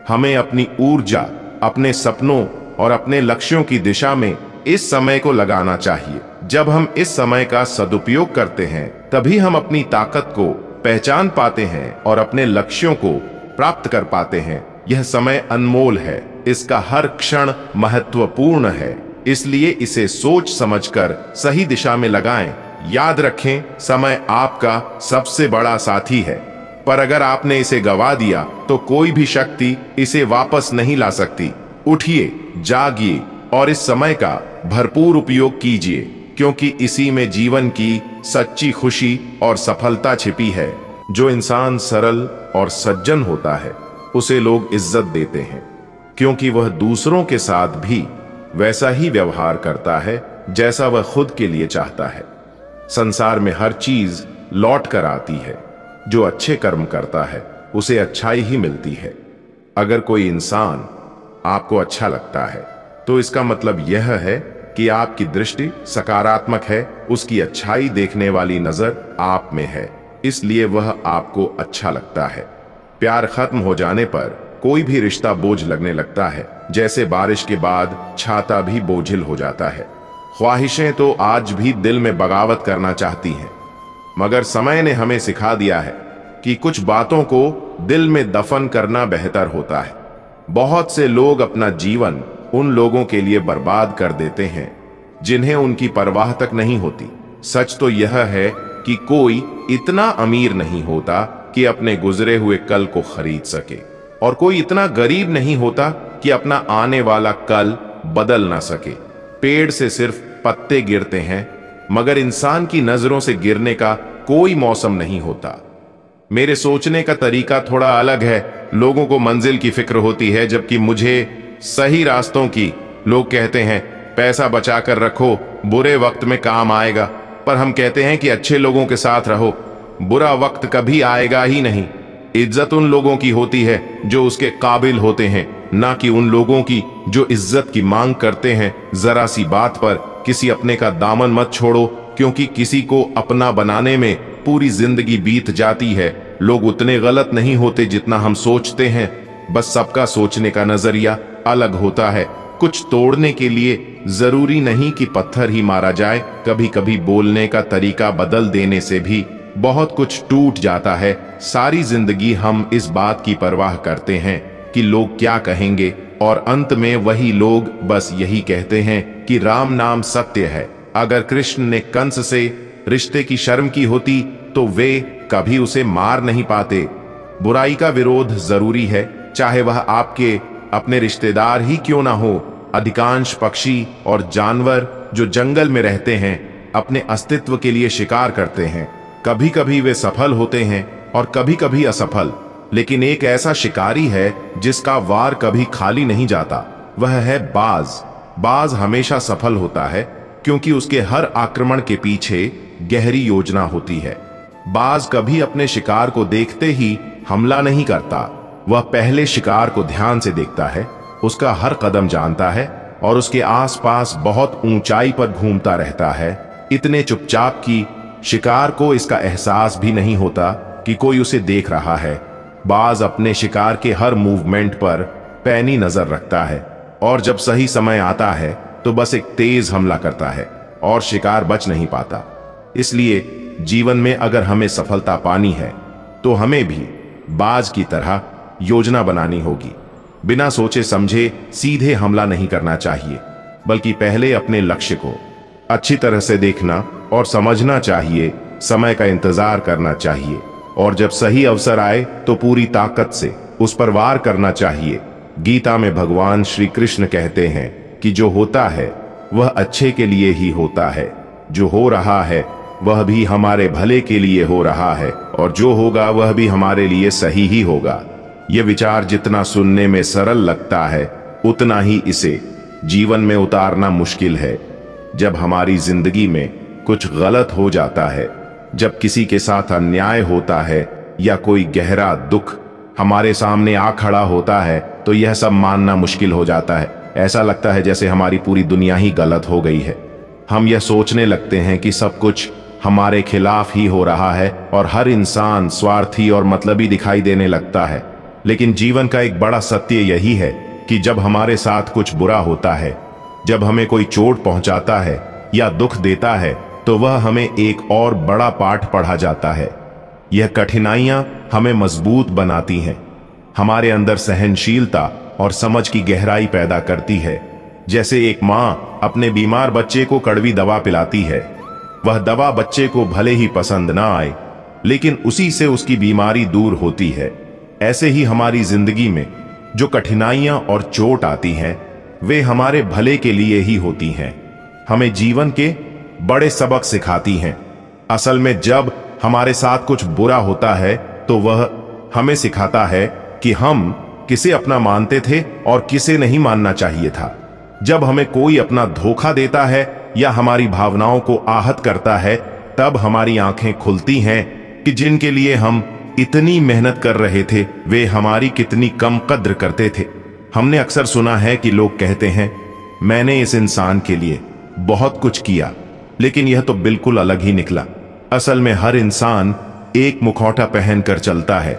हमें अपनी ऊर्जा, अपने सपनों और अपने लक्ष्यों की दिशा में इस समय को लगाना चाहिए। जब हम इस समय का सदुपयोग करते हैं तभी हम अपनी ताकत को पहचान पाते हैं और अपने लक्ष्यों को प्राप्त कर पाते हैं। यह समय अनमोल है, इसका हर क्षण महत्वपूर्ण है, इसलिए इसे सोच समझकर सही दिशा में लगाएं। याद रखें, समय आपका सबसे बड़ा साथी है, पर अगर आपने इसे गवा दिया तो कोई भी शक्ति इसे वापस नहीं ला सकती। उठिए, जागिए और इस समय का भरपूर उपयोग कीजिए, क्योंकि इसी में जीवन की सच्ची खुशी और सफलता छिपी है। जो इंसान सरल और सज्जन होता है उसे लोग इज्जत देते हैं, क्योंकि वह दूसरों के साथ भी वैसा ही व्यवहार करता है जैसा वह खुद के लिए चाहता है। संसार में हर चीज लौट कर आती है। जो अच्छे कर्म करता है उसे अच्छाई ही मिलती है। अगर कोई इंसान आपको अच्छा लगता है तो इसका मतलब यह है कि आपकी दृष्टि सकारात्मक है, उसकी अच्छाई देखने वाली नजर आप में है, इसलिए वह आपको अच्छा लगता है। प्यार खत्म हो जाने पर कोई भी रिश्ता बोझ लगने लगता है, जैसे बारिश के बाद छाता भी बोझिल हो जाता है। ख्वाहिशें तो आज भी दिल में बगावत करना चाहती हैं, मगर समय ने हमें सिखा दिया है कि कुछ बातों को दिल में दफन करना बेहतर होता है। बहुत से लोग अपना जीवन उन लोगों के लिए बर्बाद कर देते हैं जिन्हें उनकी परवाह तक नहीं होती। सच तो यह है कि कोई इतना अमीर नहीं होता कि अपने गुजरे हुए कल को खरीद सके, और कोई इतना गरीब नहीं होता कि अपना आने वाला कल बदल ना सके। पेड़ से सिर्फ पत्ते गिरते हैं, मगर इंसान की नजरों से गिरने का कोई मौसम नहीं होता। मेरे सोचने का तरीका थोड़ा अलग है। लोगों को मंजिल की फिक्र होती है, जबकि मुझे सही रास्तों की। लोग कहते हैं पैसा बचा कर रखो, बुरे वक्त में काम आएगा, पर हम कहते हैं कि अच्छे लोगों के साथ रहो, बुरा वक्त कभी आएगा ही नहीं। इज्जत उन लोगों की होती है जो उसके काबिल होते हैं, ना कि उन लोगों की जो इज्जत की मांग करते हैं। जरा सी बात पर किसी अपने का दामन मत छोड़ो, क्योंकि किसी को अपना बनाने में पूरी जिंदगी बीत जाती है। लोग उतने गलत नहीं होते जितना हम सोचते हैं, बस सबका सोचने का नजरिया अलग होता है। कुछ तोड़ने के लिए जरूरी नहीं कि पत्थर ही मारा जाए, कभी कभी बोलने का तरीका बदल देने से भी बहुत कुछ टूट जाता है। सारी जिंदगी हम इस बात की परवाह करते हैं कि लोग क्या कहेंगे, और अंत में वही लोग बस यही कहते हैं कि राम नाम सत्य है। अगर कृष्ण ने कंस से रिश्ते की शर्म की होती तो वे कभी उसे मार नहीं पाते। बुराई का विरोध जरूरी है, चाहे वह आपके अपने रिश्तेदार ही क्यों ना हो। अधिकांश पक्षी और जानवर जो जंगल में रहते हैं अपने अस्तित्व के लिए शिकार करते हैं। कभी कभी वे सफल होते हैं और कभी कभी असफल, लेकिन एक ऐसा शिकारी है जिसका वार कभी खाली नहीं जाता, वह है बाज। बाज हमेशा सफल होता है क्योंकि उसके हर आक्रमण के पीछे गहरी योजना होती है। बाज कभी अपने शिकार को देखते ही हमला नहीं करता, वह पहले शिकार को ध्यान से देखता है, उसका हर कदम जानता है और उसके आसपास बहुत ऊंचाई पर घूमता रहता है, इतने चुपचाप कि शिकार को इसका एहसास भी नहीं होता कि कोई उसे देख रहा है। बाज अपने शिकार के हर मूवमेंट पर पैनी नजर रखता है और जब सही समय आता है तो बस एक तेज हमला करता है और शिकार बच नहीं पाता। इसलिए जीवन में अगर हमें सफलता पानी है तो हमें भी बाज की तरह योजना बनानी होगी। बिना सोचे समझे सीधे हमला नहीं करना चाहिए, बल्कि पहले अपने लक्ष्य को अच्छी तरह से देखना और समझना चाहिए, समय का इंतजार करना चाहिए और जब सही अवसर आए तो पूरी ताकत से उस पर वार करना चाहिए। गीता में भगवान श्री कृष्ण कहते हैं कि जो होता है वह अच्छे के लिए ही होता है, जो हो रहा है वह भी हमारे भले के लिए हो रहा है, और जो होगा वह भी हमारे लिए सही ही होगा। यह विचार जितना सुनने में सरल लगता है, उतना ही इसे जीवन में उतारना मुश्किल है। जब हमारी जिंदगी में कुछ गलत हो जाता है, जब किसी के साथ अन्याय होता है या कोई गहरा दुख हमारे सामने आ खड़ा होता है, तो यह सब मानना मुश्किल हो जाता है। ऐसा लगता है जैसे हमारी पूरी दुनिया ही गलत हो गई है। हम यह सोचने लगते हैं कि सब कुछ हमारे खिलाफ ही हो रहा है और हर इंसान स्वार्थी और मतलबी दिखाई देने लगता है। लेकिन जीवन का एक बड़ा सत्य यही है कि जब हमारे साथ कुछ बुरा होता है, जब हमें कोई चोट पहुंचाता है या दुख देता है, तो वह हमें एक और बड़ा पाठ पढ़ा जाता है। यह कठिनाइयां हमें मजबूत बनाती हैं, हमारे अंदर सहनशीलता और समझ की गहराई पैदा करती है। जैसे एक मां अपने बीमार बच्चे को कड़वी दवा पिलाती है। वह दवा बच्चे को भले ही पसंद ना आए, लेकिन उसी से उसकी बीमारी दूर होती है। ऐसे ही हमारी जिंदगी में जो कठिनाइयां और चोट आती हैं, वे हमारे भले के लिए ही होती हैं। हमें जीवन के बड़े सबक सिखाती हैं। असल में जब हमारे साथ कुछ बुरा होता है, तो वह हमें सिखाता है कि हम किसे अपना मानते थे और किसे नहीं मानना चाहिए था। जब हमें कोई अपना धोखा देता है या हमारी भावनाओं को आहत करता है, तब हमारी आंखें खुलती हैं कि जिनके लिए हम इतनी मेहनत कर रहे थे, वे हमारी कितनी कम कद्र करते थे। हमने अक्सर सुना है कि लोग कहते हैं, मैंने इस इंसान के लिए बहुत कुछ किया, लेकिन यह तो बिल्कुल अलग ही निकला। असल में हर इंसान एक मुखौटा पहनकर चलता है,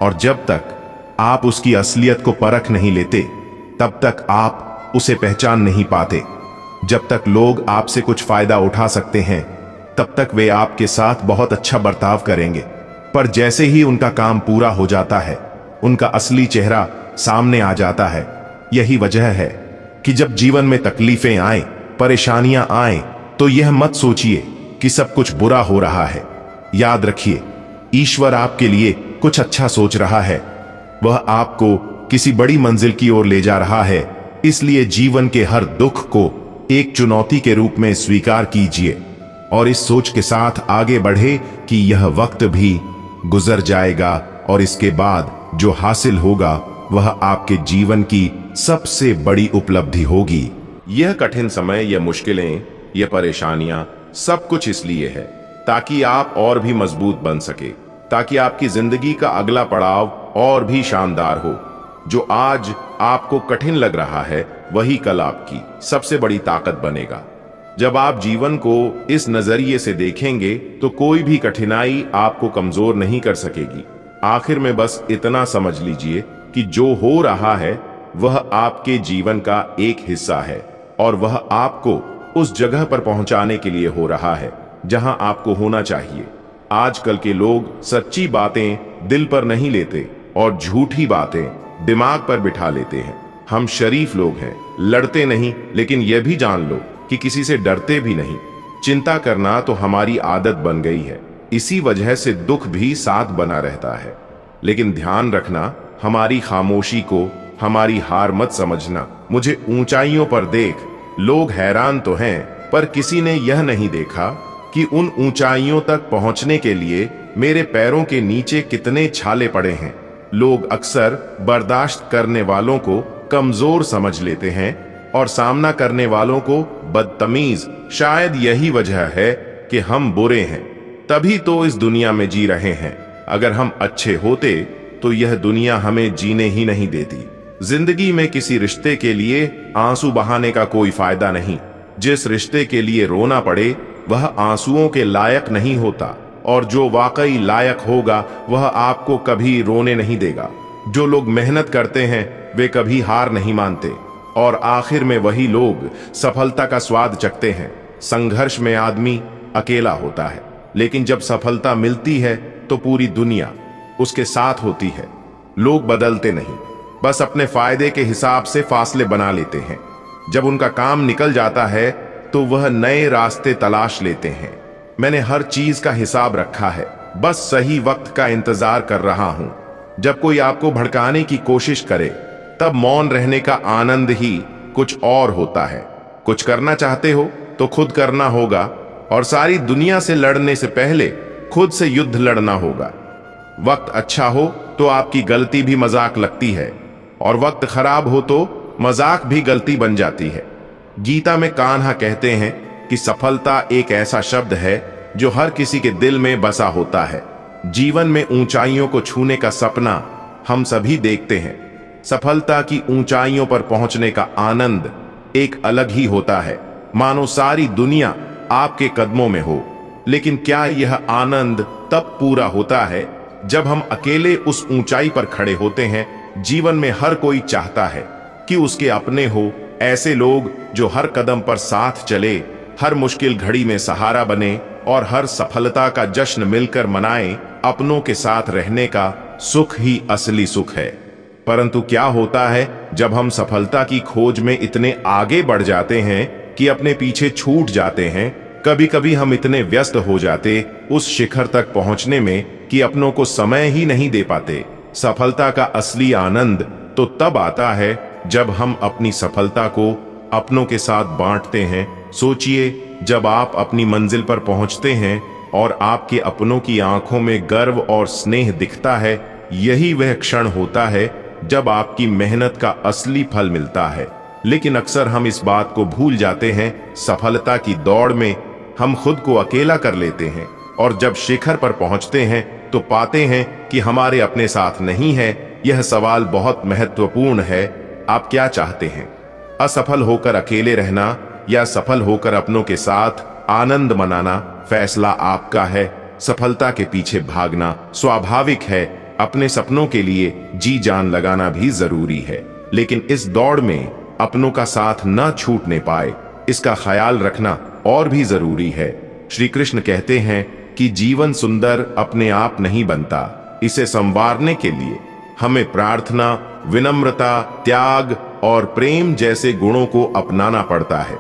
और जब तक आप उसकी असलियत को परख नहीं लेते, तब तक आप उसे पहचान नहीं पाते। जब तक लोग आपसे कुछ फायदा उठा सकते हैं, तब तक वे आपके साथ बहुत अच्छा बर्ताव करेंगे, पर जैसे ही उनका काम पूरा हो जाता है, उनका असली चेहरा सामने आ जाता है। यही वजह है कि जब जीवन में तकलीफें आए, परेशानियां आए, तो यह मत सोचिए कि सब कुछ बुरा हो रहा है। याद रखिए, ईश्वर आपके लिए कुछ अच्छा सोच रहा है। वह आपको किसी बड़ी मंजिल की ओर ले जा रहा है। इसलिए जीवन के हर दुख को एक चुनौती के रूप में स्वीकार कीजिए और इस सोच के साथ आगे बढ़े कि यह वक्त भी गुजर जाएगा और इसके बाद जो हासिल होगा वह आपके जीवन की सबसे बड़ी उपलब्धि होगी। यह कठिन समय, यह मुश्किलें, यह परेशानियां, सब कुछ इसलिए है ताकि आप और भी मजबूत बन सके, ताकि आपकी जिंदगी का अगला पड़ाव और भी शानदार हो। जो आज आपको कठिन लग रहा है, वही कल आपकी सबसे बड़ी ताकत बनेगा। जब आप जीवन को इस नजरिए से देखेंगे, तो कोई भी कठिनाई आपको कमजोर नहीं कर सकेगी। आखिर में बस इतना समझ लीजिए कि जो हो रहा है वह आपके जीवन का एक हिस्सा है, और वह आपको उस जगह पर पहुंचाने के लिए हो रहा है जहां आपको होना चाहिए। आजकल के लोग सच्ची बातें दिल पर नहीं लेते और झूठी बातें दिमाग पर बिठा लेते हैं। हम शरीफ लोग हैं, लड़ते नहीं, लेकिन यह भी जान लो कि किसी से डरते भी नहीं। चिंता करना तो हमारी आदत बन गई है, इसी वजह से दुख भी साथ बना रहता है। लेकिन ध्यान रखना, हमारी खामोशी को हमारी हार मत समझना। मुझे ऊंचाइयों पर देख, लोग हैरान तो हैं, पर किसी ने यह नहीं देखा कि उन ऊंचाइयों तक पहुंचने के लिए मेरे पैरों के नीचे कितने छाले पड़े हैं। लोग अक्सर बर्दाश्त करने वालों को कमजोर समझ लेते हैं और सामना करने वालों को बदतमीज। शायद यही वजह है कि हम बुरे हैं, तभी तो इस दुनिया में जी रहे हैं। अगर हम अच्छे होते तो यह दुनिया हमें जीने ही नहीं देती। जिंदगी में किसी रिश्ते के लिए आंसू बहाने का कोई फायदा नहीं। जिस रिश्ते के लिए रोना पड़े वह आंसुओं के लायक नहीं होता, और जो वाकई लायक होगा वह आपको कभी रोने नहीं देगा। जो लोग मेहनत करते हैं वे कभी हार नहीं मानते, और आखिर में वही लोग सफलता का स्वाद चखते हैं। संघर्ष में आदमी अकेला होता है, लेकिन जब सफलता मिलती है तो पूरी दुनिया उसके साथ होती है। लोग बदलते नहीं, बस अपने फायदे के हिसाब से फासले बना लेते हैं। जब उनका काम निकल जाता है तो वह नए रास्ते तलाश लेते हैं। मैंने हर चीज का हिसाब रखा है, बस सही वक्त का इंतजार कर रहा हूं। जब कोई आपको भड़काने की कोशिश करे तब मौन रहने का आनंद ही कुछ और होता है। कुछ करना चाहते हो तो खुद करना होगा, और सारी दुनिया से लड़ने से पहले खुद से युद्ध लड़ना होगा। वक्त अच्छा हो तो आपकी गलती भी मजाक लगती है, और वक्त खराब हो तो मजाक भी गलती बन जाती है। गीता में कान्हा कहते हैं कि सफलता एक ऐसा शब्द है जो हर किसी के दिल में बसा होता है। जीवन में ऊंचाइयों को छूने का सपना हम सभी देखते हैं। सफलता की ऊंचाइयों पर पहुंचने का आनंद एक अलग ही होता है, मानो सारी दुनिया आपके कदमों में हो। लेकिन क्या यह आनंद तब पूरा होता है जब हम अकेले उस ऊंचाई पर खड़े होते हैं? जीवन में हर कोई चाहता है कि उसके अपने हो, ऐसे लोग जो हर कदम पर साथ चले, हर मुश्किल घड़ी में सहारा बने और हर सफलता का जश्न मिलकर मनाएं। अपनों के साथ रहने का सुख ही असली सुख है। परंतु क्या होता है जब हम सफलता की खोज में इतने आगे बढ़ जाते हैं कि अपने पीछे छूट जाते हैं? कभी कभी हम इतने व्यस्त हो जाते उस शिखर तक पहुंचने में कि अपनों को समय ही नहीं दे पाते। सफलता का असली आनंद तो तब आता है जब हम अपनी सफलता को अपनों के साथ बांटते हैं। सोचिए, जब आप अपनी मंजिल पर पहुंचते हैं और आपके अपनों की आंखों में गर्व और स्नेह दिखता है, यही वह क्षण होता है जब आपकी मेहनत का असली फल मिलता है। लेकिन अक्सर हम इस बात को भूल जाते हैं। सफलता की दौड़ में हम खुद को अकेला कर लेते हैं, और जब शिखर पर पहुंचते हैं तो पाते हैं कि हमारे अपने साथ नहीं है। यह सवाल बहुत महत्वपूर्ण है। आप क्या चाहते हैं? असफल होकर अकेले रहना या सफल होकर अपनों के साथ आनंद मनाना? फैसला आपका है। सफलता के पीछे भागना स्वाभाविक है, अपने सपनों के लिए जी जान लगाना भी जरूरी है। लेकिन इस दौड़ में अपनों का साथ न छूटने पाए, इसका ख्याल रखना और भी जरूरी है। श्री कृष्ण कहते हैं कि जीवन सुंदर अपने आप नहीं बनता, इसे संवारने के लिए हमें प्रार्थना, विनम्रता, त्याग और प्रेम जैसे गुणों को अपनाना पड़ता है।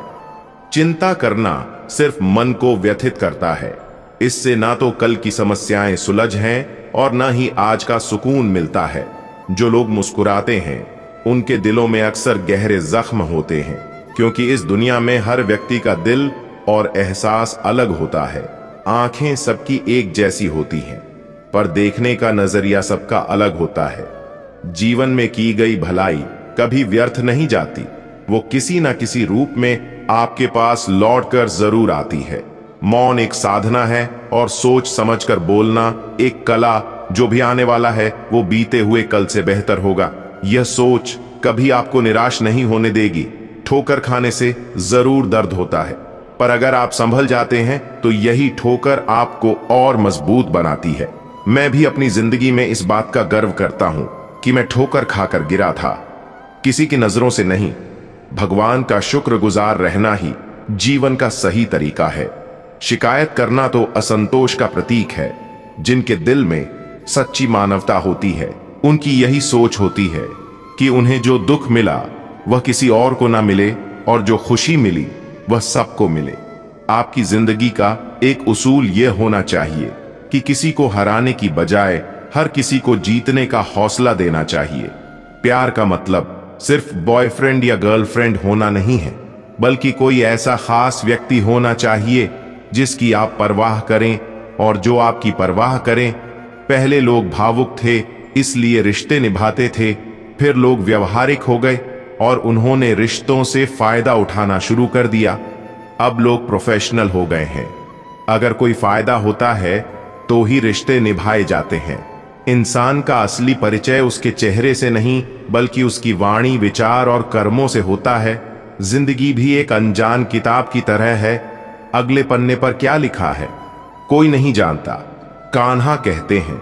चिंता करना सिर्फ मन को व्यथित करता है। इससे ना तो कल की समस्याएं सुलझ हैं और ना ही आज का सुकून मिलता है। जो लोग मुस्कुराते हैं उनके दिलों में अक्सर गहरे जख्म होते हैं, क्योंकि इस दुनिया में हर व्यक्ति का दिल और एहसास अलग होता है। आंखें सबकी एक जैसी होती हैं, पर देखने का नजरिया सबका अलग होता है। जीवन में की गई भलाई कभी व्यर्थ नहीं जाती, वो किसी ना किसी रूप में आपके पास लौटकर जरूर आती है। मौन एक साधना है और सोच समझकर बोलना एक कला। जो भी आने वाला है वो बीते हुए कल से बेहतर होगा। यह सोच कभी आपको निराश नहीं होने देगी। ठोकर खाने से जरूर दर्द होता है, पर अगर आप संभल जाते हैं तो यही ठोकर आपको और मजबूत बनाती है। मैं भी अपनी जिंदगी में इस बात का गर्व करता हूं कि मैं ठोकर खाकर गिरा था, किसी की नजरों से नहीं। भगवान का शुक्रगुजार रहना ही जीवन का सही तरीका है। शिकायत करना तो असंतोष का प्रतीक है। जिनके दिल में सच्ची मानवता होती है, उनकी यही सोच होती है कि उन्हें जो दुख मिला वह किसी और को ना मिले, और जो खुशी मिली वह सबको मिले। आपकी जिंदगी का एक उसूल यह होना चाहिए कि किसी को हराने की बजाय हर किसी को जीतने का हौसला देना चाहिए। प्यार का मतलब सिर्फ बॉयफ्रेंड या गर्लफ्रेंड होना नहीं है, बल्कि कोई ऐसा खास व्यक्ति होना चाहिए जिसकी आप परवाह करें और जो आपकी परवाह करें। पहले लोग भावुक थे इसलिए रिश्ते निभाते थे, फिर लोग व्यवहारिक हो गए और उन्होंने रिश्तों से फायदा उठाना शुरू कर दिया। अब लोग प्रोफेशनल हो गए हैं। अगर कोई फायदा होता है तो ही रिश्ते निभाए जाते हैं। इंसान का असली परिचय उसके चेहरे से नहीं, बल्कि उसकी वाणी, विचार और कर्मों से होता है। जिंदगी भी एक अनजान किताब की तरह है। अगले पन्ने पर क्या लिखा है कोई नहीं जानता। कान्हा कहते हैं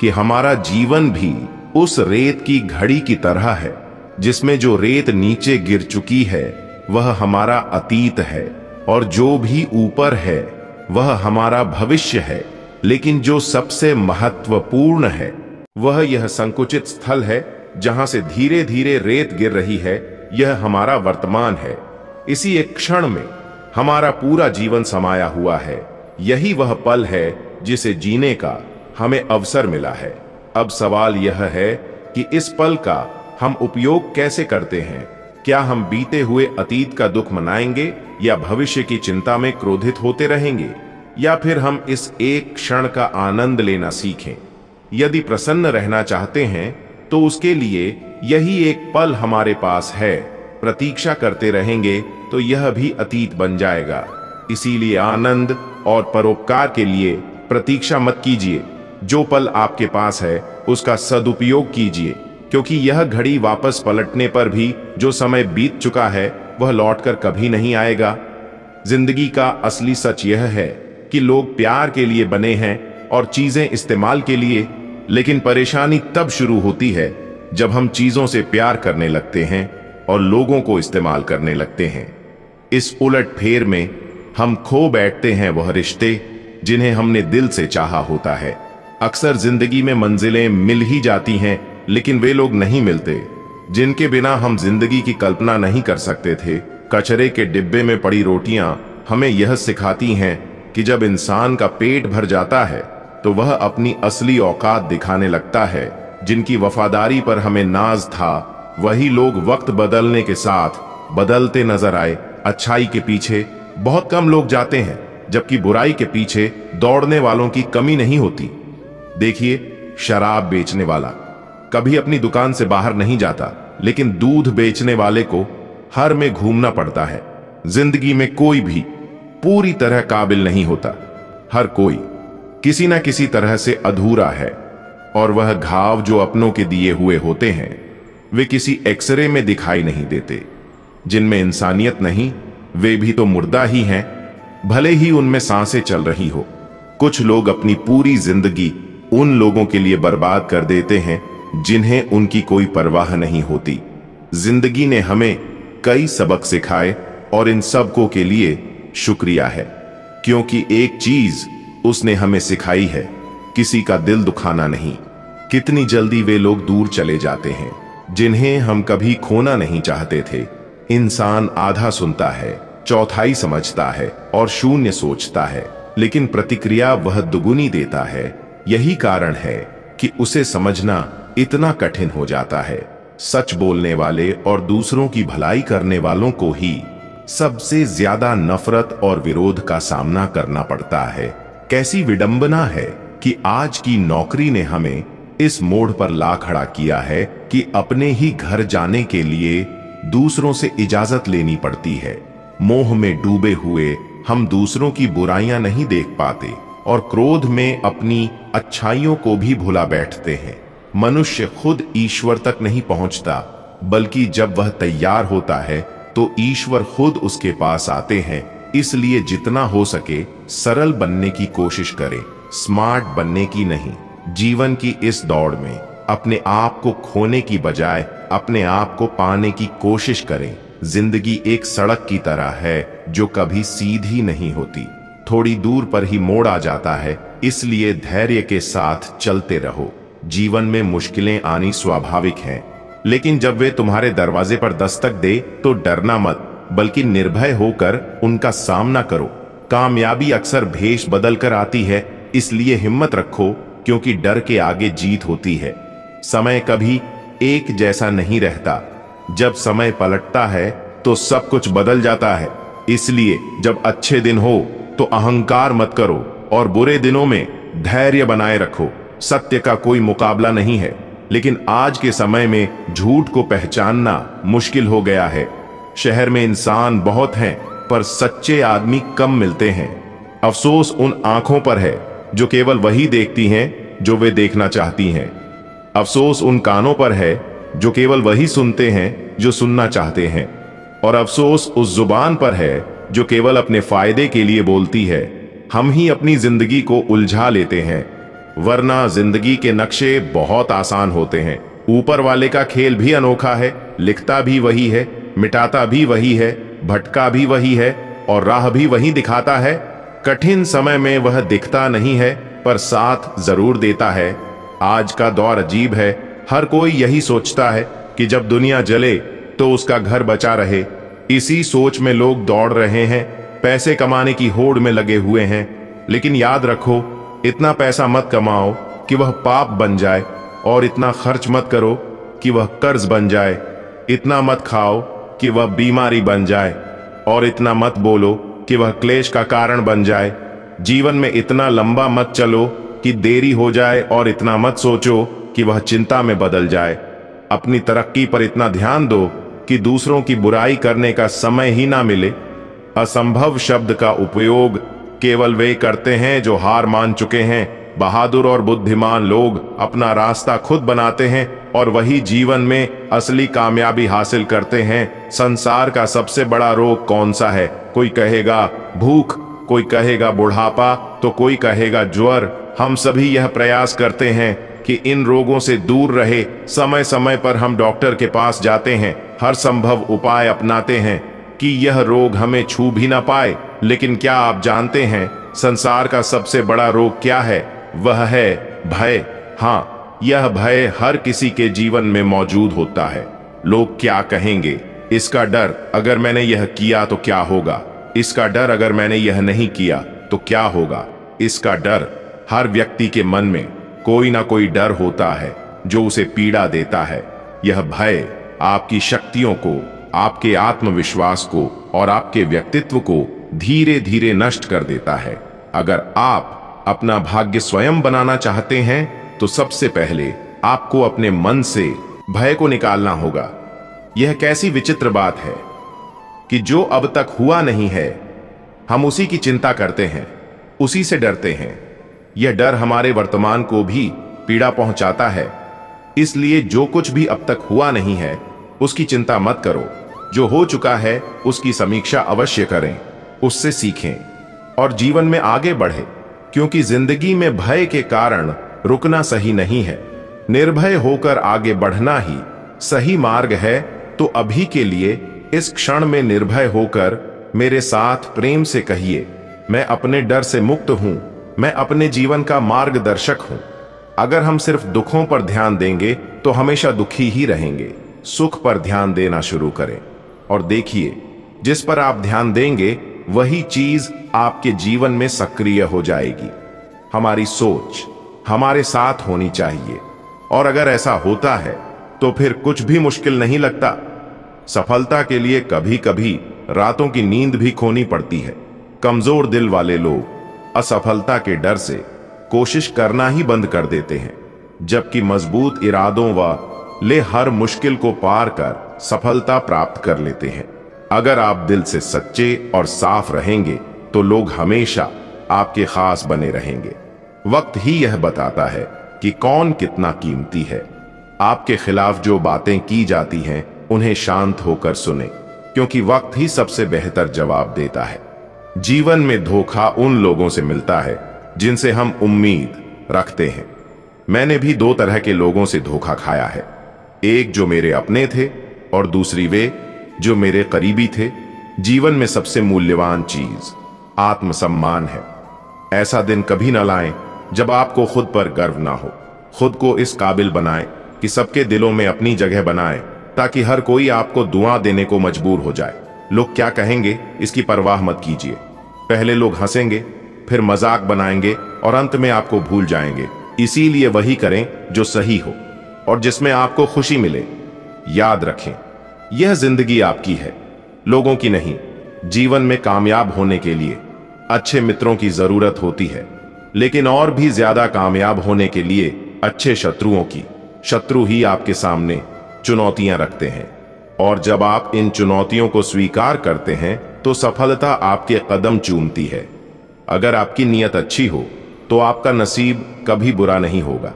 कि हमारा जीवन भी उस रेत की घड़ी की तरह है, जिसमें जो रेत नीचे गिर चुकी है वह हमारा अतीत है, और जो भी ऊपर है वह हमारा भविष्य है। लेकिन जो सबसे महत्वपूर्ण है वह यह संकुचित स्थल है जहां से धीरे धीरे रेत गिर रही है। यह हमारा वर्तमान है। इसी एक क्षण में हमारा पूरा जीवन समाया हुआ है। यही वह पल है जिसे जीने का हमें अवसर मिला है। अब सवाल यह है कि इस पल का हम उपयोग कैसे करते हैं। क्या हम बीते हुए अतीत का दुख मनाएंगे या भविष्य की चिंता में क्रोधित होते रहेंगे, या फिर हम इस एक क्षण का आनंद लेना सीखें। यदि प्रसन्न रहना चाहते हैं तो उसके लिए यही एक पल हमारे पास है। प्रतीक्षा करते रहेंगे तो यह भी अतीत बन जाएगा। इसीलिए आनंद और परोपकार के लिए प्रतीक्षा मत कीजिए। जो पल आपके पास है उसका सदुपयोग कीजिए, क्योंकि यह घड़ी वापस पलटने पर भी जो समय बीत चुका है वह लौटकर कभी नहीं आएगा। जिंदगी का असली सच यह है कि लोग प्यार के लिए बने हैं और चीजें इस्तेमाल के लिए, लेकिन परेशानी तब शुरू होती है जब हम चीजों से प्यार करने लगते हैं और लोगों को इस्तेमाल करने लगते हैं। इस उलटफेर में हम खो बैठते हैं वह रिश्ते जिन्हें हमने दिल से चाहा होता है। अक्सर जिंदगी में मंजिलें मिल ही जाती हैं, लेकिन वे लोग नहीं मिलते जिनके बिना हम जिंदगी की कल्पना नहीं कर सकते थे। कचरे के डिब्बे में पड़ी रोटियां हमें यह सिखाती हैं कि जब इंसान का पेट भर जाता है तो वह अपनी असली औकात दिखाने लगता है। जिनकी वफादारी पर हमें नाज था, वही लोग वक्त बदलने के साथ बदलते नजर आए। अच्छाई के पीछे बहुत कम लोग जाते हैं, जबकि बुराई के पीछे दौड़ने वालों की कमी नहीं होती। देखिए, शराब बेचने वाला कभी अपनी दुकान से बाहर नहीं जाता, लेकिन दूध बेचने वाले को हर में घूमना पड़ता है। जिंदगी में कोई भी पूरी तरह काबिल नहीं होता। हर कोई किसी न किसी तरह से अधूरा है, और वह घाव जो अपनों के दिए हुए होते हैं वे किसी एक्सरे में दिखाई नहीं देते। जिनमें इंसानियत नहीं, वे भी तो मुर्दा ही हैं, भले ही उनमें सांसें चल रही हो। कुछ लोग अपनी पूरी जिंदगी उन लोगों के लिए बर्बाद कर देते हैं जिन्हें उनकी कोई परवाह नहीं होती। जिंदगी ने हमें कई सबक सिखाए और इन सबकों के लिए शुक्रिया है, क्योंकि एक चीज उसने हमें सिखाई है, किसी का दिल दुखाना नहीं। कितनी जल्दी वे लोग दूर चले जाते हैं जिन्हें हम कभी खोना नहीं चाहते थे। इंसान आधा सुनता है, चौथाई समझता है और शून्य सोचता है, लेकिन प्रतिक्रिया वह दुगुनी देता है। यही कारण है कि उसे समझना इतना कठिन हो जाता है। सच बोलने वाले और दूसरों की भलाई करने वालों को ही सबसे ज्यादा नफरत और विरोध का सामना करना पड़ता है। कैसी विडंबना है कि आज की नौकरी ने हमें इस मोड़ पर ला खड़ा किया है कि अपने ही घर जाने के लिए दूसरों से इजाजत लेनी पड़ती है। मोह में डूबे हुए हम दूसरों की बुराइयां नहीं देख पाते और क्रोध में अपनी अच्छाइयों को भी भुला बैठते हैं। मनुष्य खुद ईश्वर तक नहीं पहुंचता, बल्कि जब वह तैयार होता है तो ईश्वर खुद उसके पास आते हैं। इसलिए जितना हो सके सरल बनने की कोशिश करें, स्मार्ट बनने की नहीं। जीवन की इस दौड़ में अपने आप को खोने की बजाय अपने आप को पाने की कोशिश करें। जिंदगी एक सड़क की तरह है जो कभी सीधी नहीं होती, थोड़ी दूर पर ही मोड़ आ जाता है। इसलिए धैर्य के साथ चलते रहो। जीवन में मुश्किलें आनी स्वाभाविक हैं, लेकिन जब वे तुम्हारे दरवाजे पर दस्तक दे तो डरना मत, बल्कि निर्भय होकर उनका सामना करो। कामयाबी अक्सर भेष बदल कर आती है, इसलिए हिम्मत रखो, क्योंकि डर के आगे जीत होती है। समय कभी एक जैसा नहीं रहता। जब समय पलटता है तो सब कुछ बदल जाता है। इसलिए जब अच्छे दिन हो तो अहंकार मत करो और बुरे दिनों में धैर्य बनाए रखो। सत्य का कोई मुकाबला नहीं है, लेकिन आज के समय में झूठ को पहचानना मुश्किल हो गया है। शहर में इंसान बहुत हैं, पर सच्चे आदमी कम मिलते हैं। अफसोस उन आंखों पर है जो केवल वही देखती हैं जो वे देखना चाहती हैं। अफसोस उन कानों पर है जो केवल वही सुनते हैं जो सुनना चाहते हैं। और अफसोस उस जुबान पर है जो केवल अपने फायदे के लिए बोलती है। हम ही अपनी जिंदगी को उलझा लेते हैं, वरना जिंदगी के नक्शे बहुत आसान होते हैं। ऊपर वाले का खेल भी अनोखा है, लिखता भी वही है, मिटाता भी वही है, भटका भी वही है और राह भी वही दिखाता है। कठिन समय में वह दिखता नहीं है, पर साथ जरूर देता है। आज का दौर अजीब है। हर कोई यही सोचता है कि जब दुनिया जले तो उसका घर बचा रहे। इसी सोच में लोग दौड़ रहे हैं, पैसे कमाने की होड़ में लगे हुए हैं। लेकिन याद रखो, इतना पैसा मत कमाओ कि वह पाप बन जाए। और इतना खर्च मत करो कि वह कर्ज बन जाए, इतना मत खाओ कि वह बीमारी बन जाए, और इतना मत बोलो कि वह क्लेश का कारण बन जाए। जीवन में इतना लंबा मत चलो कि देरी हो जाए, और इतना मत सोचो कि वह चिंता में बदल जाए। अपनी तरक्की पर इतना ध्यान दो कि दूसरों की बुराई करने का समय ही ना मिले। असंभव शब्द का उपयोग केवल वे करते हैं जो हार मान चुके हैं। बहादुर और बुद्धिमान लोग अपना रास्ता खुद बनाते हैं और वही जीवन में असली कामयाबी हासिल करते हैं। संसार का सबसे बड़ा रोग कौन सा है? कोई कहेगा भूख, कोई कहेगा बुढ़ापा, तो कोई कहेगा ज्वर। हम सभी यह प्रयास करते हैं कि इन रोगों से दूर रहे। समय समय पर हम डॉक्टर के पास जाते हैं, हर संभव उपाय अपनाते हैं कि यह रोग हमें छू भी ना पाए। लेकिन क्या आप जानते हैं संसार का सबसे बड़ा रोग क्या है? वह है भय। हाँ, यह भय हर किसी के जीवन में मौजूद होता है। लोग क्या कहेंगे, इसका डर, अगर मैंने यह किया तो क्या होगा, इसका डर, अगर मैंने यह नहीं किया तो क्या होगा। इसका डर, हर व्यक्ति के मन में कोई ना कोई डर होता है जो उसे पीड़ा देता है। यह भय आपकी शक्तियों को, आपके आत्मविश्वास को और आपके व्यक्तित्व को धीरे धीरे नष्ट कर देता है। अगर आप अपना भाग्य स्वयं बनाना चाहते हैं तो सबसे पहले आपको अपने मन से भय को निकालना होगा। यह कैसी विचित्र बात है कि जो अब तक हुआ नहीं है हम उसी की चिंता करते हैं, उसी से डरते हैं। यह डर हमारे वर्तमान को भी पीड़ा पहुंचाता है। इसलिए जो कुछ भी अब तक हुआ नहीं है उसकी चिंता मत करो। जो हो चुका है उसकी समीक्षा अवश्य करें, उससे सीखें और जीवन में आगे बढ़े। क्योंकि जिंदगी में भय के कारण रुकना सही नहीं है, निर्भय होकर आगे बढ़ना ही सही मार्ग है। तो अभी के लिए इस क्षण में निर्भय होकर मेरे साथ प्रेम से कहिए, मैं अपने डर से मुक्त हूं, मैं अपने जीवन का मार्गदर्शक हूं। अगर हम सिर्फ दुखों पर ध्यान देंगे तो हमेशा दुखी ही रहेंगे। सुख पर ध्यान देना शुरू करें और देखिए, जिस पर आप ध्यान देंगे वही चीज आपके जीवन में सक्रिय हो जाएगी। हमारी सोच हमारे साथ होनी चाहिए, और अगर ऐसा होता है तो फिर कुछ भी मुश्किल नहीं लगता। सफलता के लिए कभी कभी रातों की नींद भी खोनी पड़ती है। कमजोर दिल वाले लोग असफलता के डर से कोशिश करना ही बंद कर देते हैं, जबकि मजबूत इरादों वाले हर मुश्किल को पार कर सफलता प्राप्त कर लेते हैं। अगर आप दिल से सच्चे और साफ रहेंगे तो लोग हमेशा आपके खास बने रहेंगे। वक्त ही यह बताता है कि कौन कितना कीमती है। आपके खिलाफ जो बातें की जाती हैं उन्हें शांत होकर सुने, क्योंकि वक्त ही सबसे बेहतर जवाब देता है। जीवन में धोखा उन लोगों से मिलता है जिनसे हम उम्मीद रखते हैं। मैंने भी दो तरह के लोगों से धोखा खाया है, एक जो मेरे अपने थे और दूसरी वे जो मेरे करीबी थे। जीवन में सबसे मूल्यवान चीज आत्मसम्मान है। ऐसा दिन कभी न लाएं जब आपको खुद पर गर्व ना हो। खुद को इस काबिल बनाएं कि सबके दिलों में अपनी जगह बनाएं, ताकि हर कोई आपको दुआ देने को मजबूर हो जाए। लोग क्या कहेंगे इसकी परवाह मत कीजिए। पहले लोग हंसेंगे, फिर मजाक बनाएंगे और अंत में आपको भूल जाएंगे। इसीलिए वही करें जो सही हो और जिसमें आपको खुशी मिले। याद रखें, यह जिंदगी आपकी है, लोगों की नहीं। जीवन में कामयाब होने के लिए अच्छे मित्रों की जरूरत होती है, लेकिन और भी ज्यादा कामयाब होने के लिए अच्छे शत्रुओं की। शत्रु ही आपके सामने चुनौतियां रखते हैं, और जब आप इन चुनौतियों को स्वीकार करते हैं तो सफलता आपके कदम चूमती है। अगर आपकी नीयत अच्छी हो तो आपका नसीब कभी बुरा नहीं होगा।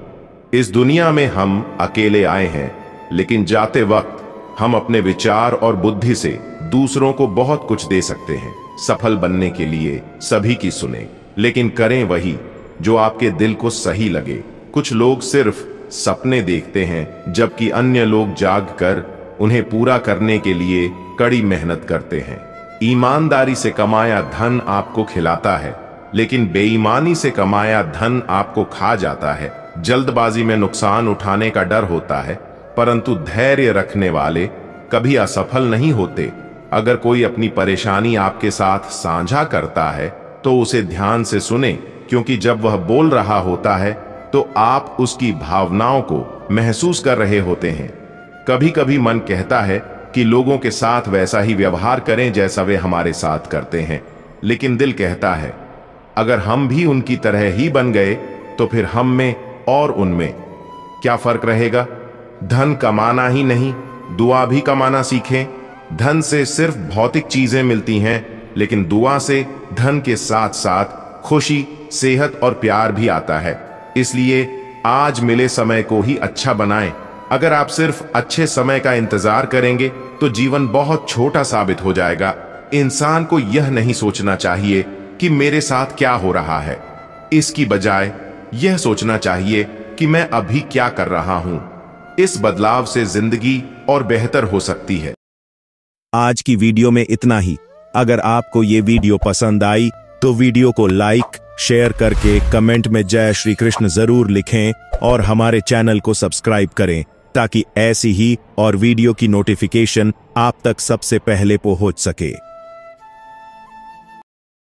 इस दुनिया में हम अकेले आए हैं, लेकिन जाते वक्त हम अपने विचार और बुद्धि से दूसरों को बहुत कुछ दे सकते हैं। सफल बनने के लिए सभी की सुने, लेकिन करें वही जो आपके दिल को सही लगे। कुछ लोग सिर्फ सपने देखते हैं, जबकि अन्य लोग जागकर उन्हें पूरा करने के लिए कड़ी मेहनत करते हैं। ईमानदारी से कमाया धन आपको खिलाता है, लेकिन बेईमानी से कमाया धन आपको खा जाता है। जल्दबाजी में नुकसान उठाने का डर होता है, परंतु धैर्य रखने वाले कभी असफल नहीं होते। अगर कोई अपनी परेशानी आपके साथ साझा करता है तो उसे ध्यान से सुने, क्योंकि जब वह बोल रहा होता है तो आप उसकी भावनाओं को महसूस कर रहे होते हैं। कभी कभी मन कहता है कि लोगों के साथ वैसा ही व्यवहार करें जैसा वे हमारे साथ करते हैं, लेकिन दिल कहता है अगर हम भी उनकी तरह ही बन गए तो फिर हम में और उनमें क्या फर्क रहेगा। धन कमाना ही नहीं, दुआ भी कमाना सीखें। धन से सिर्फ भौतिक चीजें मिलती हैं, लेकिन दुआ से धन के साथ साथ खुशी, सेहत और प्यार भी आता है। इसलिए आज मिले समय को ही अच्छा बनाएं। अगर आप सिर्फ अच्छे समय का इंतजार करेंगे तो जीवन बहुत छोटा साबित हो जाएगा। इंसान को यह नहीं सोचना चाहिए कि मेरे साथ क्या हो रहा है, इसकी बजाय यह सोचना चाहिए कि मैं अभी क्या कर रहा हूं। इस बदलाव से जिंदगी और बेहतर हो सकती है। आज की वीडियो में इतना ही। अगर आपको ये वीडियो पसंद आई तो वीडियो को लाइक, शेयर करके कमेंट में जय श्री कृष्ण जरूर लिखें और हमारे चैनल को सब्सक्राइब करें ताकि ऐसी ही और वीडियो की नोटिफिकेशन आप तक सबसे पहले पहुंच सके।